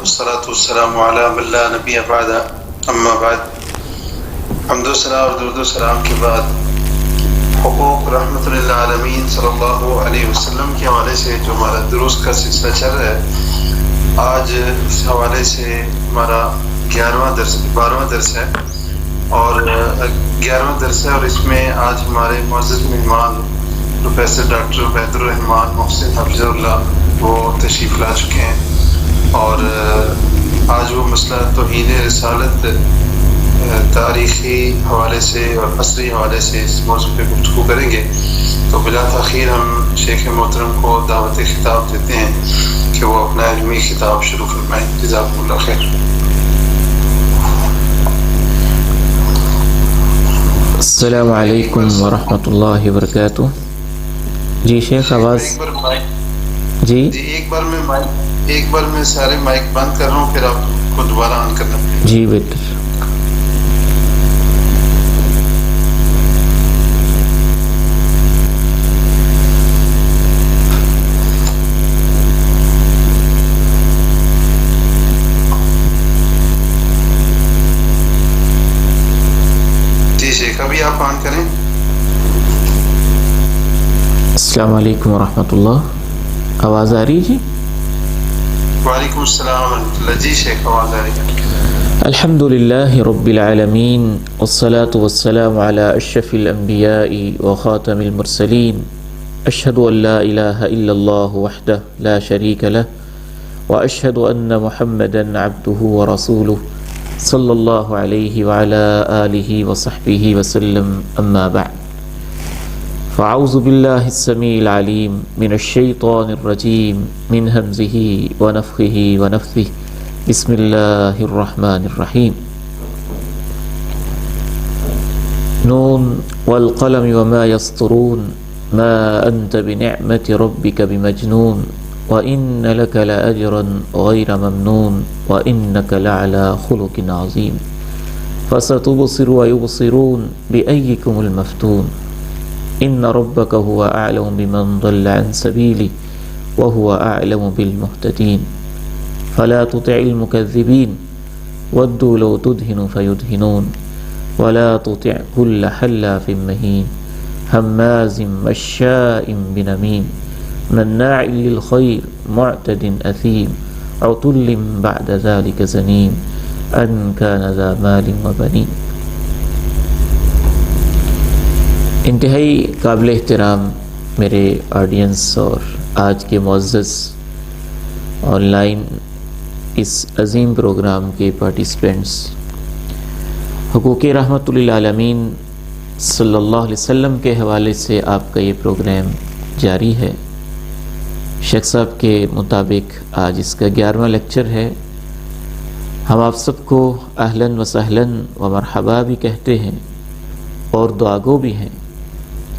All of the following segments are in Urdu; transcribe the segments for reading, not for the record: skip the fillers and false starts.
والصلاة والسلام على من لا نبی بعد اما بعد. حمد و ثنا اور درود و سلام کے بعد حقوق رحمت للعالمین صلی اللہ علیہ وسلم کے حوالے سے جو ہمارا دروس کا سلسلہ چل رہا ہے، آج اس حوالے سے ہمارا 12واں درس ہے اور 11واں درس ہے، اور اس میں آج ہمارے معزز مہمان پروفیسر ڈاکٹر عبید الرحمان محسن حفظ اللہ وہ تشریف لا چکے ہیں، اور آج وہ مسئلہ توحید رسالت تاریخی حوالے سے اور عصری حوالے سے اس موضوع پہ گفتگو کریں گے. تو بلا تاخیر ہم شیخ محترم کو دعوت خطاب دیتے ہیں کہ وہ اپنا علمی خطاب شروع فرمائیں. جزاکم اللہ خیر. السلام علیکم ورحمۃ اللہ وبرکاتہ. جی شیخ آواز جی ایک بار میں سارے مائک بند کر رہا ہوں، پھر آپ کو دوبارہ آن کرنا. جی بہتر. جی شیخ ابھی آپ آن کریں. السلام علیکم ورحمۃ اللہ. آواز آ رہی جی؟ وعلیکم السلام ورحمۃ اللہ. جی شیخ آواز آ رہی ہے. الحمد للہ رب العالمین والصلاة والسلام علی اشرف الانبیاء وخاتم المرسلین. اشہد ان لا الہ الا اللہ وحدہ لا شریک لہ واشہد ان محمدا عبدہ ورسولہ صلی اللہ علیہ وعلی آلہ وصحبہ وسلم. اما بعد فاعوذ باللہ السمیع العلیم من الشیطان الرجیم من ہمزہ ونفخہ ونفثہ. بسم اللہ الرحمن الرحیم. نون والقلم وما يسطرون ما انت بنعمت ربک بمجنون وإن لك لأجرا غير ممنون وإنك لعلى خلق عظيم فستبصر ويبصرون بأيكم المفتون إن ربك هو أعلم بمن ضل عن سبيله وهو أعلم بالمهتدين فلا تطع المكذبين ودوا لو تدهن فيدهنون ولا تطع كل حلاف مهين هماز مشاء بنميم مناع للخير معتد أثيم عتل بعد ذلك زنيم أن كان ذا مال وبنين. انتہائی قابل احترام میرے آڈینس اور آج کے معزز آن لائن اس عظیم پروگرام کے پارٹیسپینٹس، حقوق رحمت للعالمین صلی اللہ علیہ وسلم کے حوالے سے آپ کا یہ پروگرام جاری ہے. شیخ صاحب کے مطابق آج اس کا 11واں لیکچر ہے. ہم آپ سب کو اہلاً و سہلاً و مرحبا بھی کہتے ہیں اور دعاگو بھی ہیں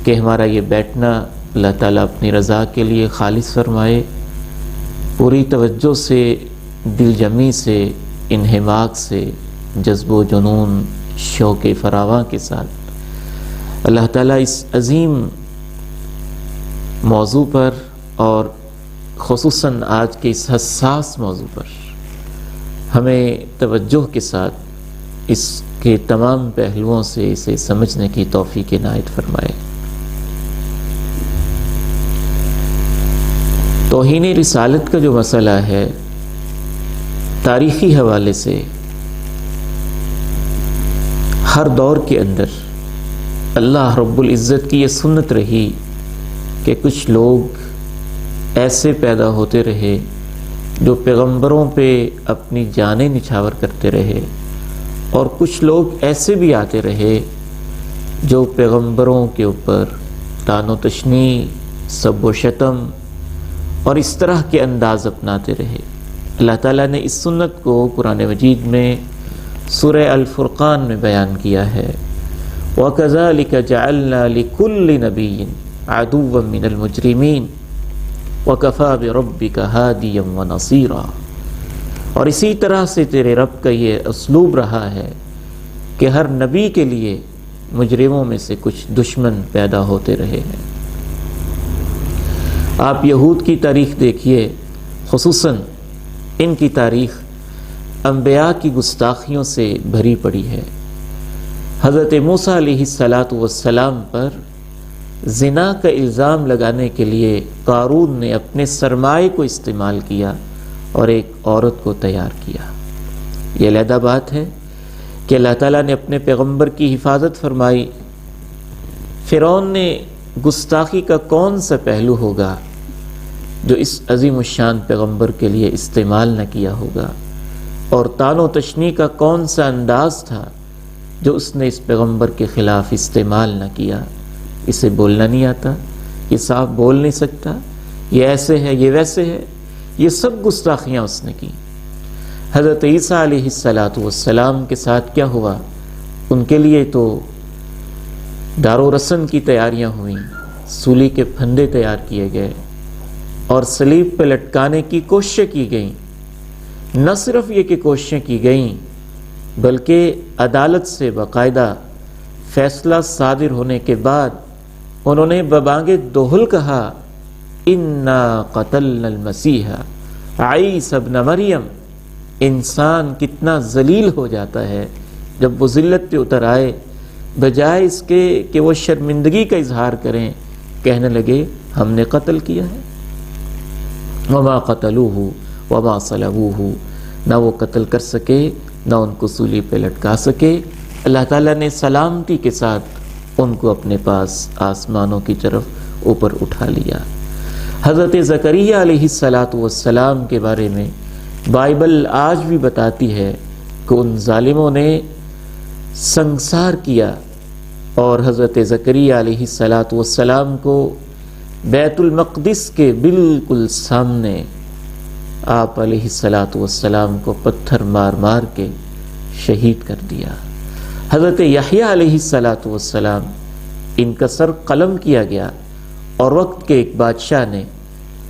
کہ ہمارا یہ بیٹھنا اللہ تعالیٰ اپنی رضا کے لیے خالص فرمائے. پوری توجہ سے، دل جمی سے، انہماک سے، جذب و جنون، شوق فراواں کے ساتھ اللہ تعالیٰ اس عظیم موضوع پر اور خصوصاً آج کے اس حساس موضوع پر ہمیں توجہ کے ساتھ اس کے تمام پہلوؤں سے اسے سمجھنے کی توفیق عنایت فرمائے. توہین رسالت کا جو مسئلہ ہے، تاریخی حوالے سے ہر دور کے اندر اللہ رب العزت کی یہ سنت رہی کہ کچھ لوگ ایسے پیدا ہوتے رہے جو پیغمبروں پہ اپنی جانیں نچھاور کرتے رہے، اور کچھ لوگ ایسے بھی آتے رہے جو پیغمبروں کے اوپر طعن و تشنیع، سب و شتم اور اس طرح کے انداز اپناتے رہے. اللہ تعالیٰ نے اس سنت کو قرآن مجید میں سورہ الفرقان میں بیان کیا ہے. وَكَذَلِكَ جَعَلْنَا لِكُلِّ نَبِيٍّ عَدُوًّا مِّنَ الْمُجْرِمِينَ وَكَفَى بِرَبِّكَ هَادِيًا وَنَصِيرًا. اور اسی طرح سے تیرے رب کا یہ اسلوب رہا ہے کہ ہر نبی کے لیے مجرموں میں سے کچھ دشمن پیدا ہوتے رہے ہیں. آپ یہود کی تاریخ دیکھیے، خصوصاً ان کی تاریخ انبیاء کی گستاخیوں سے بھری پڑی ہے۔ حضرت موسیٰ علیہ السلام پر زنا کا الزام لگانے کے لیے قارون نے اپنے سرمایے کو استعمال کیا اور ایک عورت کو تیار کیا۔ یہ علیحدہ بات ہے کہ اللہ تعالیٰ نے اپنے پیغمبر کی حفاظت فرمائی۔ فرعون نے گستاخی کا کون سا پہلو ہوگا جو اس عظیم الشان پیغمبر کے لیے استعمال نہ کیا ہوگا، اور طعن و تشنیع کا کون سا انداز تھا جو اس نے اس پیغمبر کے خلاف استعمال نہ کیا۔ اسے بولنا نہیں آتا، یہ صاف بول نہیں سکتا، یہ ایسے ہے، یہ ویسے ہے، یہ سب گستاخیاں اس نے کی۔ حضرت عیسیٰ علیہ السلام کے ساتھ کیا ہوا؟ ان کے لیے تو دار و رسم کی تیاریاں ہوئیں، سولی کے پھندے تیار کیے گئے اور صلیب پہ لٹکانے کی کوششیں کی گئیں۔ نہ صرف یہ کہ کوششیں کی گئیں بلکہ عدالت سے باقاعدہ فیصلہ صادر ہونے کے بعد انہوں نے ببانگ دہل کہا، اِنَّا قَتَلْنَا الْمَسِيحَ عِیسَى ابْنَ مریم۔ انسان کتنا ذلیل ہو جاتا ہے جب وہ ذلت پہ اتر آئے، بجائے اس کے کہ وہ شرمندگی کا اظہار کریں، کہنے لگے ہم نے قتل کیا ہے۔ وَمَا قَتَلُوهُ وَمَا صَلَبُوهُ، نہ وہ قتل کر سکے نہ ان کو سولی پہ لٹکا سکے۔ اللہ تعالیٰ نے سلامتی کے ساتھ ان کو اپنے پاس آسمانوں کی طرف اوپر اٹھا لیا۔ حضرت زکریہ علیہ السلام کے بارے میں بائبل آج بھی بتاتی ہے کہ ان ظالموں نے سنگسار کیا اور حضرت زکریہ علیہ السلام کو بیت المقدس کے بالکل سامنے آپ علیہ السلام کو پتھر مار مار کے شہید کر دیا۔ حضرت یحییٰ علیہ السلام ان کا سر قلم کیا گیا اور وقت کے ایک بادشاہ نے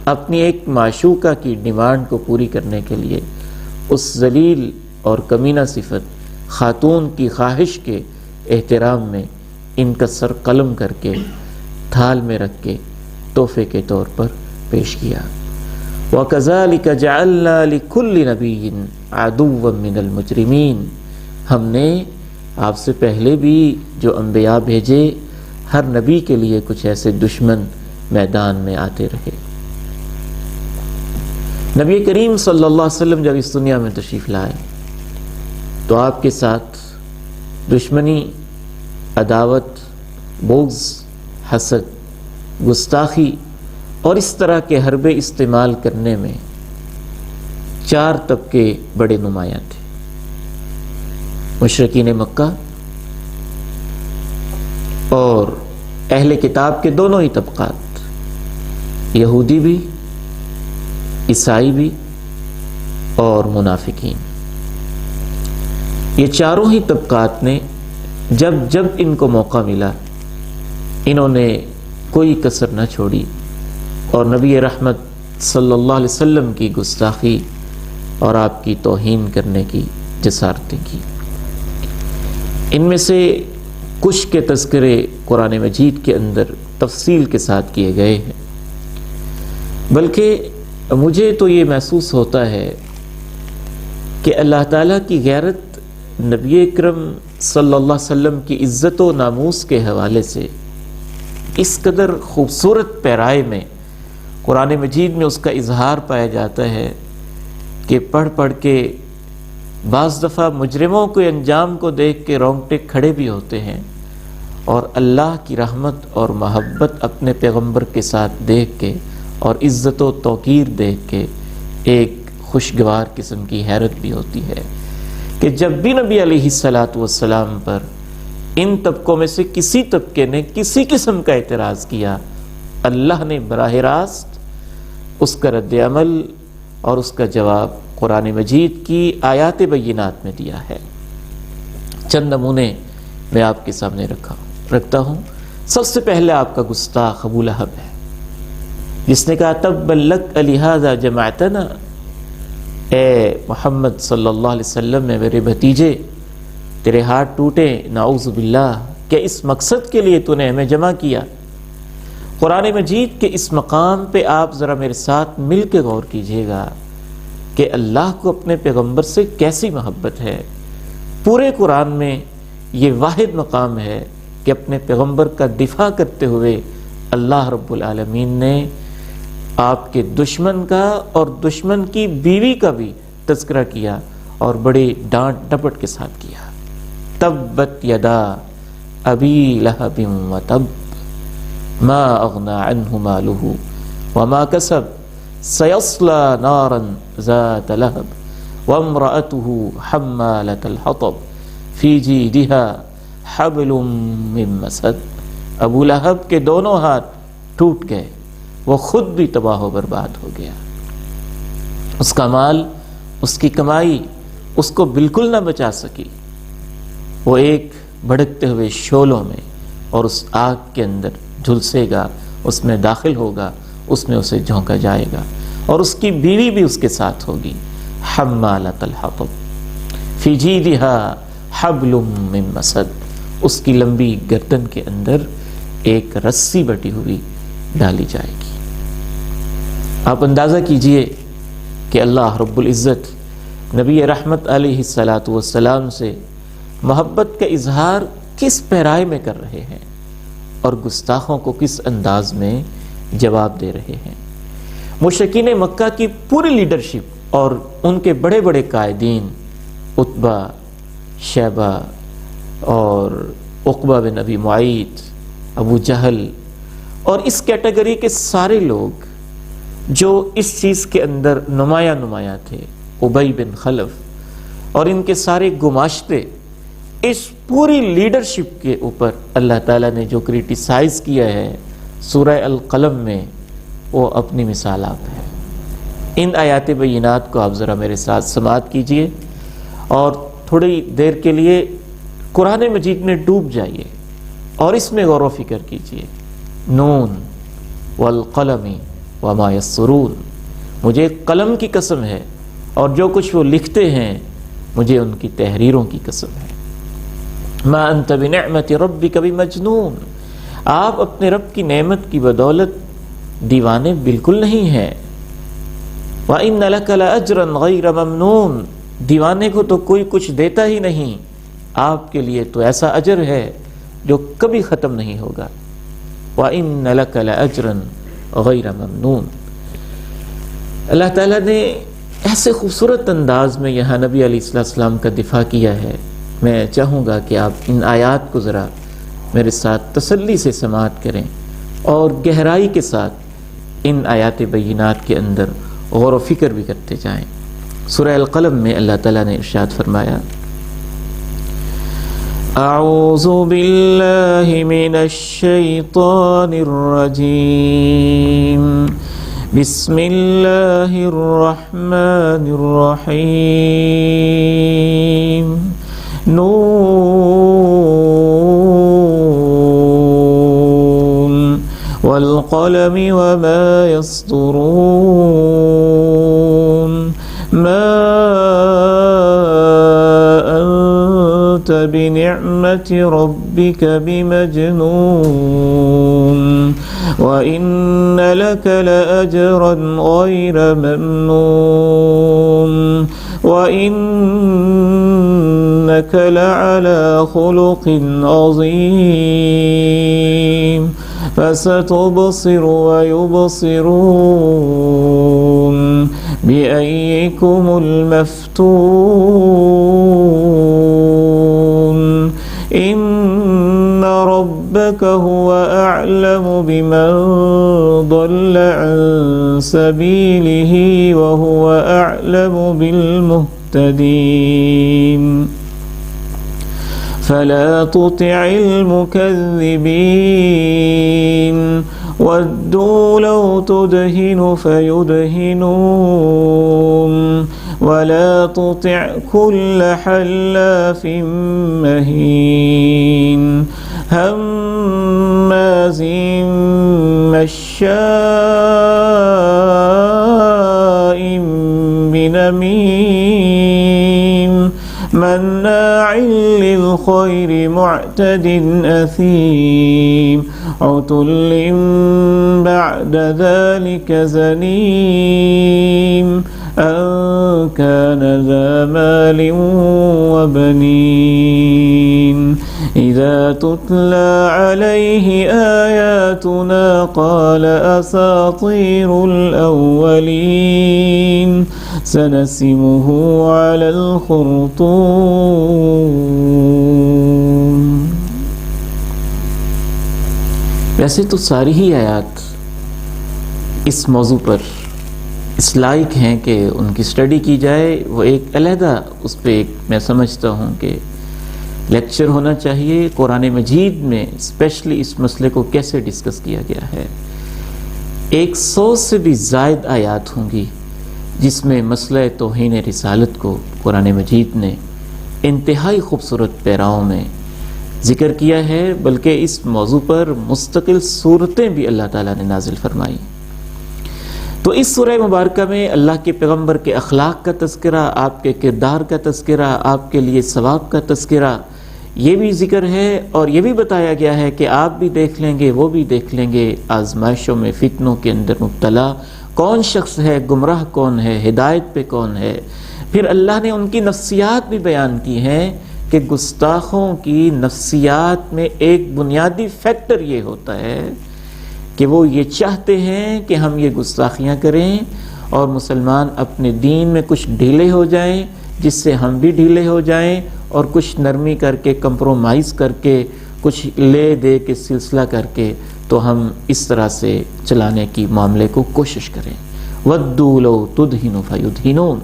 اپنی ایک معشوقہ کی ڈیمانڈ کو پوری کرنے کے لیے اس ذلیل اور کمینہ صفت خاتون کی خواہش کے احترام میں ان کا سر قلم کر کے تھال میں رکھ کے تحفے کے طور پر پیش کیا۔ وَكَذَلِكَ جَعَلْنَا لِكُلِّ نَبِيٍّ عَدُوًّا مِّنَ الْمُجْرِمِينَ، ہم نے آپ سے پہلے بھی جو انبیاء بھیجے ہر نبی کے لیے کچھ ایسے دشمن میدان میں آتے رہے۔ نبی کریم صلی اللہ علیہ وسلم جب اس دنیا میں تشریف لائے تو آپ کے ساتھ دشمنی، عداوت، بغض، حسد، گستاخی اور اس طرح کے حربے استعمال کرنے میں 4 طبقے بڑے نمایاں تھے۔ مشرکین مکہ اور اہل کتاب کے دونوں ہی طبقات، یہودی بھی، عیسائی بھی اور منافقین، یہ چاروں ہی طبقات نے جب ان کو موقع ملا انہوں نے کوئی کسر نہ چھوڑی اور نبی رحمت صلی اللہ علیہ وسلم کی گستاخی اور آپ کی توہین کرنے کی جسارتیں کی۔ ان میں سے کچھ کے تذکرے قرآن مجید کے اندر تفصیل کے ساتھ کیے گئے ہیں، بلکہ مجھے تو یہ محسوس ہوتا ہے کہ اللہ تعالیٰ کی غیرت نبی اکرم صلی اللہ علیہ وسلم کی عزت و ناموس کے حوالے سے اس قدر خوبصورت پیرائے میں قرآن مجید میں اس کا اظہار پایا جاتا ہے کہ پڑھ پڑھ کے بعض دفعہ مجرموں کے انجام کو دیکھ کے رونگٹے کھڑے بھی ہوتے ہیں، اور اللہ کی رحمت اور محبت اپنے پیغمبر کے ساتھ دیکھ کے اور عزت و توقیر دیکھ کے ایک خوشگوار قسم کی حیرت بھی ہوتی ہے کہ جب بھی نبی علیہ السلام پر ان طبقوں میں سے کسی طبقے نے کسی قسم کا اعتراض کیا، اللہ نے براہ راست اس کا رد عمل اور اس کا جواب قرآن مجید کی آیات بینات میں دیا ہے۔ چند نمونے میں آپ کے سامنے رکھتا ہوں۔ سب سے پہلے آپ کا گستاخ ابو لہب ہے، جس نے کہا تب لک لہذا جمعتنا، اے محمد صلی اللہ علیہ وسلم میں میرے بھتیجے تیرے ہاتھ ٹوٹے، نعوذ باللہ، کہ اس مقصد کے لیے تو نے ہمیں جمع کیا۔ قرآن مجید کے اس مقام پہ آپ ذرا میرے ساتھ مل کے غور کیجئے گا کہ اللہ کو اپنے پیغمبر سے کیسی محبت ہے۔ پورے قرآن میں یہ واحد مقام ہے کہ اپنے پیغمبر کا دفاع کرتے ہوئے اللہ رب العالمین نے آپ کے دشمن کا اور دشمن کی بیوی کا بھی تذکرہ کیا، اور بڑے ڈانٹ ڈپٹ کے ساتھ کیا۔ تبت یدا ابی لہب وتب ما اغنی عنہ مالہ وما کسب سیصلی نارا ذات لہب وامرأته حمالۃ الحطب فی جیدها حبل من مسد۔ ابو لہب کے دونوں ہاتھ ٹوٹ گئے، وہ خود بھی تباہ و برباد ہو گیا، اس کا مال، اس کی کمائی اس کو بالکل نہ بچا سکی۔ وہ ایک بھڑکتے ہوئے شعلوں میں اور اس آگ کے اندر جھلسے گا، اس میں داخل ہوگا، اس میں اسے جھونکا جائے گا، اور اس کی بیوی بھی اس کے ساتھ ہوگی۔ حمالۃ الحطب فی جیدها حبل من مسد، اس کی لمبی گردن کے اندر ایک رسی بٹی ہوئی ڈالی جائے گی۔ آپ اندازہ کیجئے کہ اللہ رب العزت نبی رحمت علیہ الصلاۃ والسلام سے محبت کا اظہار کس پیرائے میں کر رہے ہیں، اور گستاخوں کو کس انداز میں جواب دے رہے ہیں۔ مشرکین مکہ کی پوری لیڈرشپ اور ان کے بڑے بڑے قائدین، عتبہ، شیبہ اور عقبہ بن ابی معیط، ابو جہل، اور اس کیٹیگری کے سارے لوگ جو اس چیز کے اندر نمایاں تھے، ابی بن خلف اور ان کے سارے گماشتے، اس پوری لیڈرشپ کے اوپر اللہ تعالیٰ نے جو کریٹیسائز کیا ہے سورہ القلم میں، وہ اپنی مثال آپ ہے۔ ان آیات بینات کو آپ ذرا میرے ساتھ سماعت کیجئے اور تھوڑی دیر کے لیے قرآن مجید میں ڈوب جائیے اور اس میں غور و فکر کیجئے۔ نون والقلم وما یسطرون، مجھے قلم کی قسم ہے اور جو کچھ وہ لکھتے ہیں، مجھے ان کی تحریروں کی قسم ہے۔ ما انت بنعمت ربک بمجنون، آپ اپنے رب کی نعمت کی بدولت دیوانے بالکل نہیں ہیں۔ وَإِنَّ لَكَ لَأَجْرًا غَيْرَ مَمْنُونَ، دیوانے کو تو کوئی کچھ دیتا ہی نہیں، آپ کے لیے تو ایسا اجر ہے جو کبھی ختم نہیں ہوگا۔ وَإِنَّ لَكَ لَأَجْرًا غَيْرَ مَمْنُونَ۔ اللہ تعالیٰ نے ایسے خوبصورت انداز میں یہاں نبی علیہ السلام کا دفاع کیا ہے۔ میں چاہوں گا کہ آپ ان آیات کو ذرا میرے ساتھ تسلی سے سماعت کریں اور گہرائی کے ساتھ ان آیات بینات کے اندر غور و فکر بھی کرتے جائیں۔ سورہ القلم میں اللہ تعالیٰ نے ارشاد فرمایا، اعوذ باللہ من الشیطان الرجیم، بسم اللہ الرحمن الرحیم، نون والقلم وما يسطرون، ما أنت بنعمة ربك بمجنون، وإن لك لأجرا غير ممنون، وإنك لعلى خلق عظيم، فستبصر ويبصرون بأيكم المفتون، إن ربك هو أعلم بمن ضل عن سبيله وهو أعلم بالمهتدين، فلا تطع المكذبين، ودوا لو تدهن فيدهنون، ولا تطع كل حلاف مهين، هماز مشاء بنميم، مناع للخير معتد أثيم، عتل بعد ذلك زنيم، أن كان ذا مال وبنين إذا تتلى عليه آياتنا قال أساطير الأولين سنسمه على الخرطوم۔ ویسے تو ساری ہی آیات اس موضوع پر اس لائق ہیں کہ ان کی اسٹڈی کی جائے، وہ ایک علیحدہ اس پہ ایک میں سمجھتا ہوں کہ لیکچر ہونا چاہیے۔ قرآن مجید میں اسپیشلی اس مسئلے کو کیسے ڈسکس کیا گیا ہے۔ 100 سے بھی زائد آیات ہوں گی جس میں مسئلہ توہین رسالت کو قرآن مجید نے انتہائی خوبصورت پیراؤں میں ذکر کیا ہے، بلکہ اس موضوع پر مستقل صورتیں بھی اللہ تعالیٰ نے نازل فرمائی۔ تو اس سورہ مبارکہ میں اللہ کے پیغمبر کے اخلاق کا تذکرہ، آپ کے کردار کا تذکرہ، آپ کے لیے ثواب کا تذکرہ، یہ بھی ذکر ہے، اور یہ بھی بتایا گیا ہے کہ آپ بھی دیکھ لیں گے، وہ بھی دیکھ لیں گے، آزمائشوں میں فتنوں کے اندر مبتلا کون شخص ہے، گمراہ کون ہے، ہدایت پہ کون ہے۔ پھر اللہ نے ان کی نفسیات بھی بیان کی ہیں کہ گستاخوں کی نفسیات میں ایک بنیادی فیکٹر یہ ہوتا ہے کہ وہ یہ چاہتے ہیں کہ ہم یہ گستاخیاں کریں اور مسلمان اپنے دین میں کچھ ڈھیلے ہو جائیں، جس سے ہم بھی ڈھیلے ہو جائیں، اور کچھ نرمی کر کے، کمپرومائز کر کے، کچھ لے دے کے سلسلہ کر کے تو ہم اس طرح سے چلانے کی معاملے کو کوشش کریں۔ وَدُّوا لَوْ تُدْهِنُ فَيُدْهِنُونَ،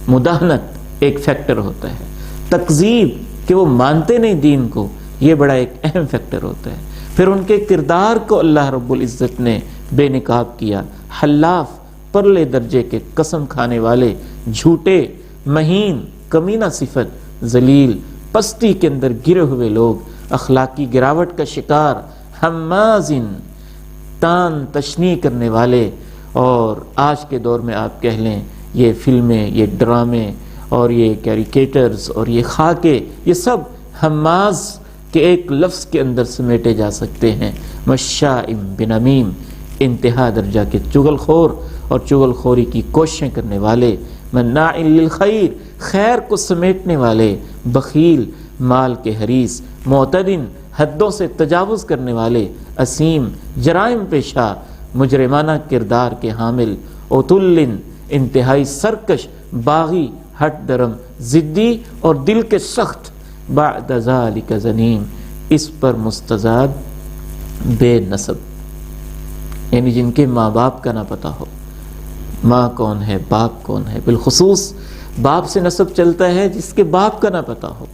مداہنت ایک فیکٹر ہوتا ہے، تکذیب کہ وہ مانتے نہیں دین کو، یہ بڑا ایک اہم فیکٹر ہوتا ہے۔ پھر ان کے کردار کو اللہ رب العزت نے بے نقاب کیا، حلاف، پرلے درجے کے قسم کھانے والے، جھوٹے، مہین، کمینہ صفت، ذلیل، پستی کے اندر گرے ہوئے لوگ، اخلاقی گراوٹ کا شکار، حمازن، تان تشنیع کرنے والے، اور آج کے دور میں آپ کہہ لیں یہ فلمیں، یہ ڈرامے اور یہ کیریکیٹرز اور یہ خاکے، یہ سب حماز کہ ایک لفظ کے اندر سمیٹے جا سکتے ہیں۔ مشاء بنمیم، انتہا درجہ کے چغل خور اور چغل خوری کی کوششیں کرنے والے، مناع للخیر، خیر کو سمیٹنے والے، بخیل، مال کے حریص، معتدن، حدوں سے تجاوز کرنے والے، اسیم، جرائم پیشہ، مجرمانہ کردار کے حامل، عتلن، انتہائی سرکش، باغی، ہٹ درم، ضدی اور دل کے سخت، بعد ذالک زنیم، اس پر مستزاد بے نسب، یعنی جن کے ماں باپ کا نہ پتہ ہو، ماں کون ہے، باپ کون ہے، بالخصوص باپ سے نسب چلتا ہے جس کے باپ کا نہ پتہ ہو۔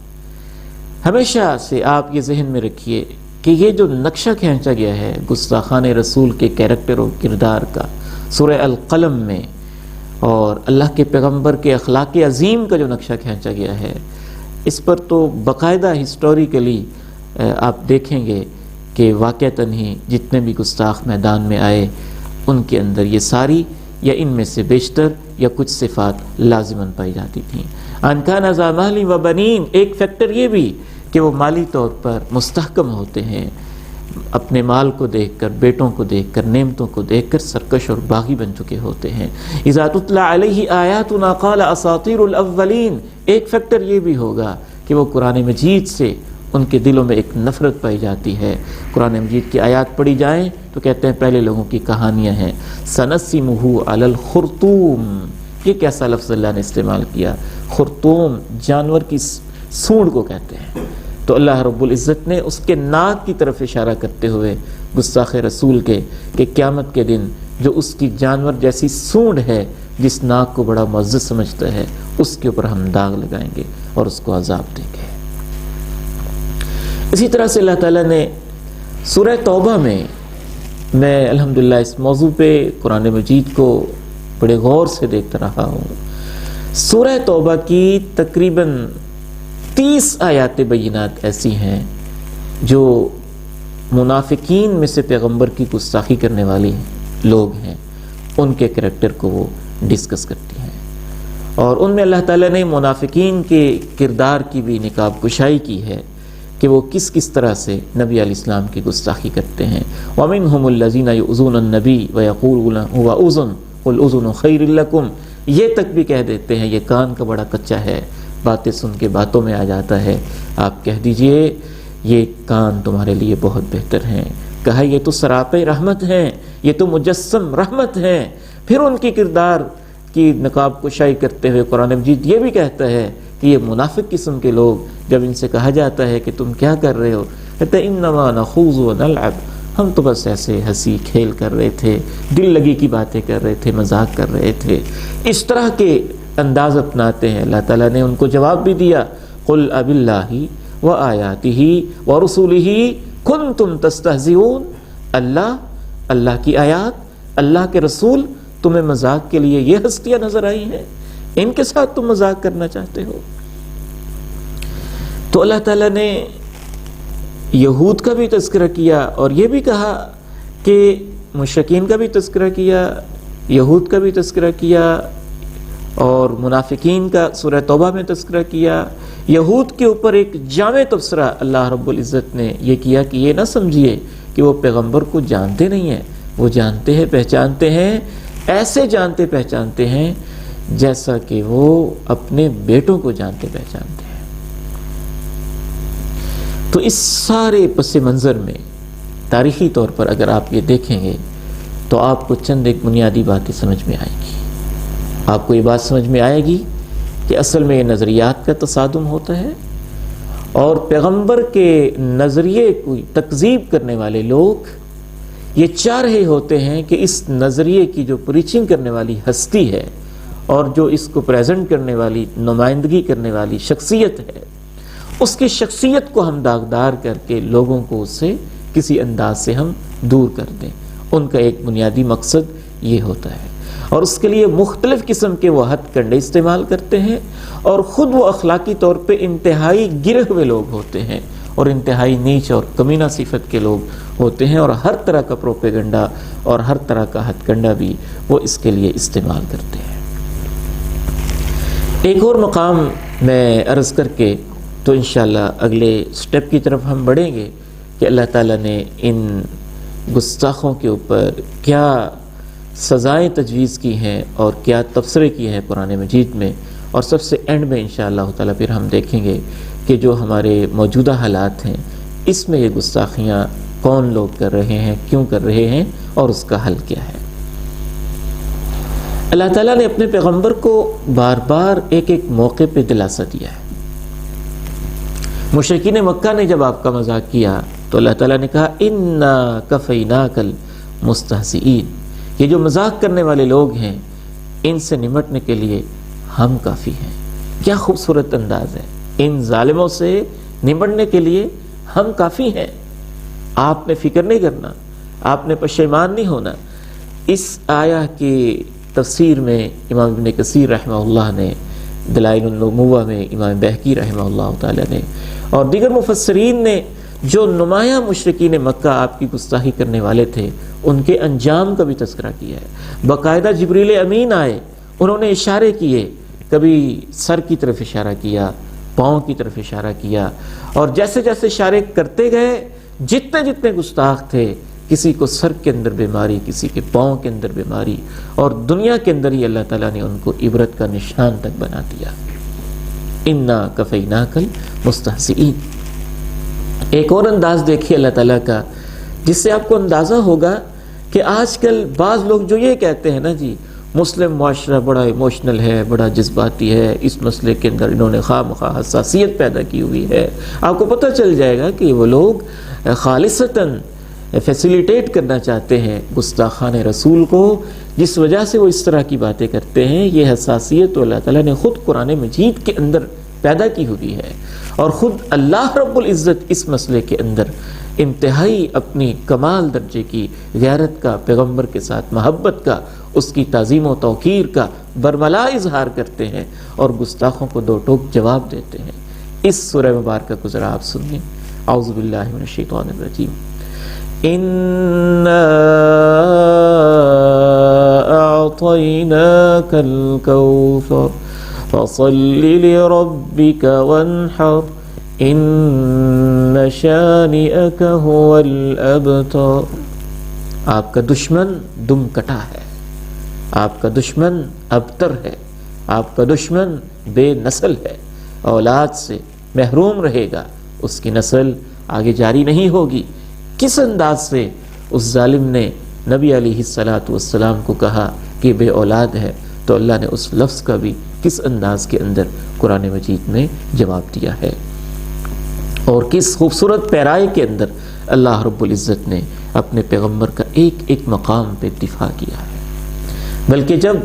ہمیشہ سے آپ یہ ذہن میں رکھیے کہ یہ جو نقشہ کھینچا گیا ہے گستاخان رسول کے کیریکٹر اور کردار کا سورہ القلم میں، اور اللہ کے پیغمبر کے اخلاق عظیم کا جو نقشہ کھینچا گیا ہے، اس پر تو باقاعدہ ہسٹوریکلی آپ دیکھیں گے کہ واقعتاً ہی جتنے بھی گستاخ میدان میں آئے ان کے اندر یہ ساری یا ان میں سے بیشتر یا کچھ صفات لازماً پائی جاتی تھیں۔ ان کان ذا مال و بنین، ایک فیکٹر یہ بھی کہ وہ مالی طور پر مستحکم ہوتے ہیں، اپنے مال کو دیکھ کر، بیٹوں کو دیکھ کر، نعمتوں کو دیکھ کر سرکش اور باغی بن چکے ہوتے ہیں۔ اذا تتلی علیہ آیاتنا قال اساطیر الاولین، ایک فیکٹر یہ بھی ہوگا کہ وہ قرآن مجید سے ان کے دلوں میں ایک نفرت پائی جاتی ہے۔ قرآن مجید کی آیات پڑھی جائیں تو کہتے ہیں پہلے لوگوں کی کہانیاں ہیں۔ سنسمہ علی الخرطوم، یہ کیسا لفظ اللہ نے استعمال کیا، خرطوم جانور کی سونڈ کو کہتے ہیں، تو اللہ رب العزت نے اس کے ناک کی طرف اشارہ کرتے ہوئے گستاخ رسول کے کہ قیامت کے دن جو اس کی جانور جیسی سونڈ ہے، جس ناک کو بڑا معزز سمجھتا ہے، اس کے اوپر ہم داغ لگائیں گے اور اس کو عذاب دیں گے۔ اسی طرح سے اللہ تعالیٰ نے سورہ توبہ میں الحمدللہ اس موضوع پہ قرآن مجید کو بڑے غور سے دیکھتا رہا ہوں۔ سورہ توبہ کی تقریباً 30 آیات بینات ایسی ہیں جو منافقین میں سے پیغمبر کی گستاخی کرنے والی لوگ ہیں، ان کے کریکٹر کو وہ ڈسکس کرتی ہیں، اور ان میں اللہ تعالیٰ نے منافقین کے کردار کی بھی نقاب کشائی کی ہے کہ وہ کس کس طرح سے نبی علیہ السلام کی گستاخی کرتے ہیں۔ وَمِنْهُمُ الَّذِينَ يُؤْذُونَ النَّبِيَّ وَيَقُولُونَ هُوَ أُذُنٌ قُلْ أُذُنُ خَيْرٍ لَكُمْ یہ تک بھی کہہ دیتے ہیں یہ کان کا بڑا کچا ہے، باتیں سن کے باتوں میں آ جاتا ہے، آپ کہہ دیجئے یہ کان تمہارے لیے بہت بہتر ہیں۔ کہا یہ تو سراپے رحمت ہیں، یہ تو مجسم رحمت ہیں۔ پھر ان کی کردار کی نقاب کشائی کرتے ہوئے قرآن مجید یہ بھی کہتا ہے کہ یہ منافق قسم کے لوگ، جب ان سے کہا جاتا ہے کہ تم کیا کر رہے ہو، کہتے ہیں انما نخوض ونلعب، ہم تو بس ایسے ہنسی کھیل کر رہے تھے، دل لگی کی باتیں کر رہے تھے، مذاق کر رہے تھے۔ اس طرح کے انداز اپناتے ہیں۔ اللہ تعالیٰ نے ان کو جواب بھی دیا، قل اب اللہ وآیاتہ ورسولہ کنتم تستہزئون، اللہ کی آیات، اللہ کے رسول تمہیں مذاق کے لیے یہ ہستیاں نظر آئی ہیں، ان کے ساتھ تم مذاق کرنا چاہتے ہو۔ تو اللہ تعالیٰ نے یہود کا بھی تذکرہ کیا اور یہ بھی کہا کہ مشرکین کا بھی تذکرہ کیا، یہود کا بھی تذکرہ کیا اور منافقین کا سورہ توبہ میں تذکرہ کیا۔ یہود کے اوپر ایک جامع تبصرہ اللہ رب العزت نے یہ کیا کہ یہ نہ سمجھیے کہ وہ پیغمبر کو جانتے نہیں ہیں، وہ جانتے ہیں، پہچانتے ہیں، ایسے جانتے پہچانتے ہیں جیسا کہ وہ اپنے بیٹوں کو جانتے پہچانتے ہیں۔ تو اس سارے پس منظر میں تاریخی طور پر اگر آپ یہ دیکھیں گے تو آپ کو چند ایک بنیادی باتیں سمجھ میں آئیں گی۔ آپ کو یہ بات سمجھ میں آئے گی کہ اصل میں یہ نظریات کا تصادم ہوتا ہے، اور پیغمبر کے نظریے کو تکذیب کرنے والے لوگ یہ چاہ رہے ہوتے ہیں کہ اس نظریے کی جو پریچنگ کرنے والی ہستی ہے اور جو اس کو پریزنٹ کرنے والی، نمائندگی کرنے والی شخصیت ہے، اس کی شخصیت کو ہم داغدار کر کے لوگوں کو اس سے کسی انداز سے ہم دور کر دیں۔ ان کا ایک بنیادی مقصد یہ ہوتا ہے، اور اس کے لیے مختلف قسم کے وہ ہتھ کنڈے استعمال کرتے ہیں، اور خود وہ اخلاقی طور پہ انتہائی گرے ہوئے لوگ ہوتے ہیں اور انتہائی نیچ اور کمینہ صفت کے لوگ ہوتے ہیں، اور ہر طرح کا پروپیگنڈا اور ہر طرح کا ہتھ کنڈا بھی وہ اس کے لیے استعمال کرتے ہیں۔ ایک اور مقام میں عرض کر کے تو انشاءاللہ اگلے سٹیپ کی طرف ہم بڑھیں گے کہ اللہ تعالیٰ نے ان گستاخوں کے اوپر کیا سزائیں تجویز کی ہیں اور کیا تبصرے کیے ہیں قرآن مجید میں، اور سب سے اینڈ میں انشاءاللہ تعالیٰ پھر ہم دیکھیں گے کہ جو ہمارے موجودہ حالات ہیں اس میں یہ گستاخیاں کون لوگ کر رہے ہیں، کیوں کر رہے ہیں، اور اس کا حل کیا ہے۔ اللہ تعالیٰ نے اپنے پیغمبر کو بار بار ایک ایک موقع پہ دلاسا دیا ہے۔ مشرکین مکہ نے جب آپ کا مذاق کیا تو اللہ تعالیٰ نے کہا اِنَّا كَفَيْنَاكَ الْمُسْتَهْزِئِينَ، یہ جو مذاق کرنے والے لوگ ہیں ان سے نمٹنے کے لیے ہم کافی ہیں۔ کیا خوبصورت انداز ہے، ان ظالموں سے نمٹنے کے لیے ہم کافی ہیں، آپ نے فکر نہیں کرنا، آپ نے پشیمان نہیں ہونا۔ اس آیہ کی تفسیر میں امام ابن کثیر رحمہ اللہ نے، دلائل النبوہ میں امام بہقی رحمہ اللہ تعالی نے، اور دیگر مفسرین نے جو نمایاں مشرکین مکہ آپ کی گستاخی کرنے والے تھے ان کے انجام کا بھی تذکرہ کیا ہے۔ باقاعدہ جبریل امین آئے، انہوں نے اشارے کیے، کبھی سر کی طرف اشارہ کیا، پاؤں کی طرف اشارہ کیا، اور جیسے جیسے اشارے کرتے گئے جتنے جتنے گستاخ تھے، کسی کو سر کے اندر بیماری، کسی کے پاؤں کے اندر بیماری، اور دنیا کے اندر ہی اللہ تعالیٰ نے ان کو عبرت کا نشان تک بنا دیا۔ اِنَّا كَفَيْنَاكَ الْمُسْتَهْزِئِينَ۔ ایک اور انداز دیکھیے اللہ تعالیٰ کا، جس سے آپ کو اندازہ ہوگا کہ آج کل بعض لوگ جو یہ کہتے ہیں نا جی مسلم معاشرہ بڑا ایموشنل ہے، بڑا جذباتی ہے، اس مسئلے کے اندر انہوں نے خواہ مخواہ حساسیت پیدا کی ہوئی ہے، آپ کو پتہ چل جائے گا کہ وہ لوگ خالصتاً فیسیلیٹیٹ کرنا چاہتے ہیں گستاخان رسول کو، جس وجہ سے وہ اس طرح کی باتیں کرتے ہیں۔ یہ حساسیت تو اللہ تعالیٰ نے خود قرآن مجید کے اندر پیدا کی ہوئی ہے، اور خود اللہ رب العزت اس مسئلے کے اندر انتہائی اپنی کمال درجے کی غیرت کا، پیغمبر کے ساتھ محبت کا، اس کی تعظیم و توقیر کا برملا اظہار کرتے ہیں، اور گستاخوں کو دو ٹوک جواب دیتے ہیں۔ اس سورہ مبارکہ کو ذرا آپ سنیں۔ اعوذ باللہ من الشیطان الرجیم۔ إِنَّا أَعْطَيْنَاكَ الْكَوْثَرَ فَصَلِّ لِرَبِّكَ وَانْحَرْ إِنَّ شَانِئَكَ هُوَ الْأَبْتَرُ۔ آپ کا دشمن دم کٹا ہے، آپ کا دشمن ابتر ہے، آپ کا دشمن بے نسل ہے، اولاد سے محروم رہے گا، اس کی نسل آگے جاری نہیں ہوگی۔ کس انداز سے اس ظالم نے نبی علیہ السلام کو کہا کہ بے اولاد ہے، تو اللہ نے اس لفظ کا بھی کس انداز کے اندر قرآن مجید میں جواب دیا ہے، اور کس خوبصورت پیرائے کے اندر اللہ رب العزت نے اپنے پیغمبر کا ایک ایک مقام پہ دفاع کیا ہے۔ بلکہ جب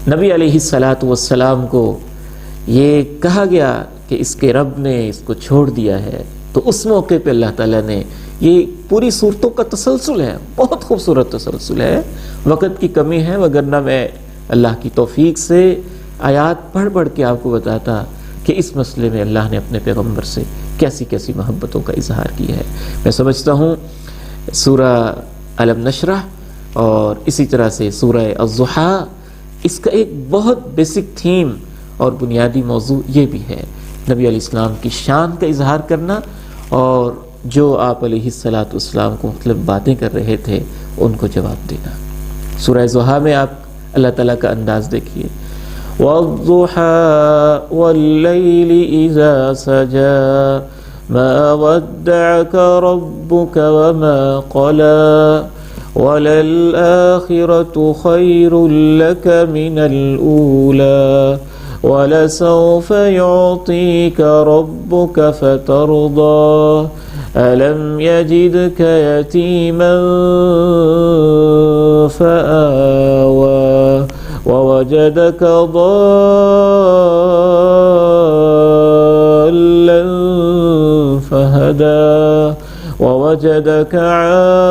نبی علیہ السلام کو یہ کہا گیا کہ اس کے رب نے اس کو چھوڑ دیا ہے، تو اس موقع پہ اللہ تعالیٰ نے، یہ پوری صورتوں کا تسلسل ہے، بہت خوبصورت تسلسل ہے، وقت کی کمی ہے، وگرنہ میں اللہ کی توفیق سے آیات پڑھ پڑھ کے آپ کو بتاتا کہ اس مسئلے میں اللہ نے اپنے پیغمبر سے کیسی کیسی محبتوں کا اظہار کیا ہے۔ میں سمجھتا ہوں سورہ الم نشرح اور اسی طرح سے سورہ الضحیٰ، اس کا ایک بہت بیسک تھیم اور بنیادی موضوع یہ بھی ہے، نبی علیہ السلام کی شان کا اظہار کرنا، اور جو آپ علیہ السلام کو مختلف باتیں کر رہے تھے ان کو جواب دینا۔ سورہ ضحیٰ میں آپ اللہ تعالیٰ کا انداز دیکھیے، وَالضُّحَىٰ وَاللَّيْلِ إِذَا سَجَىٰ مَا وَدَّعَكَ رَبُّكَ وَمَا قَلَىٰ وَلَلْآخِرَةُ خَيْرٌ لَكَ مِنَ الْأُولَىٰ وَلَسَوْفَ يُعْطِيكَ رَبُّكَ فَتَرْضَىٰ أَلَمْ يَجِدْكَ يَتِيمًا فَآوَىٰ وَوَجَدَكَ ضَالًّا فَهَدَىٰ وَوَجَدَكَ عَائِلًا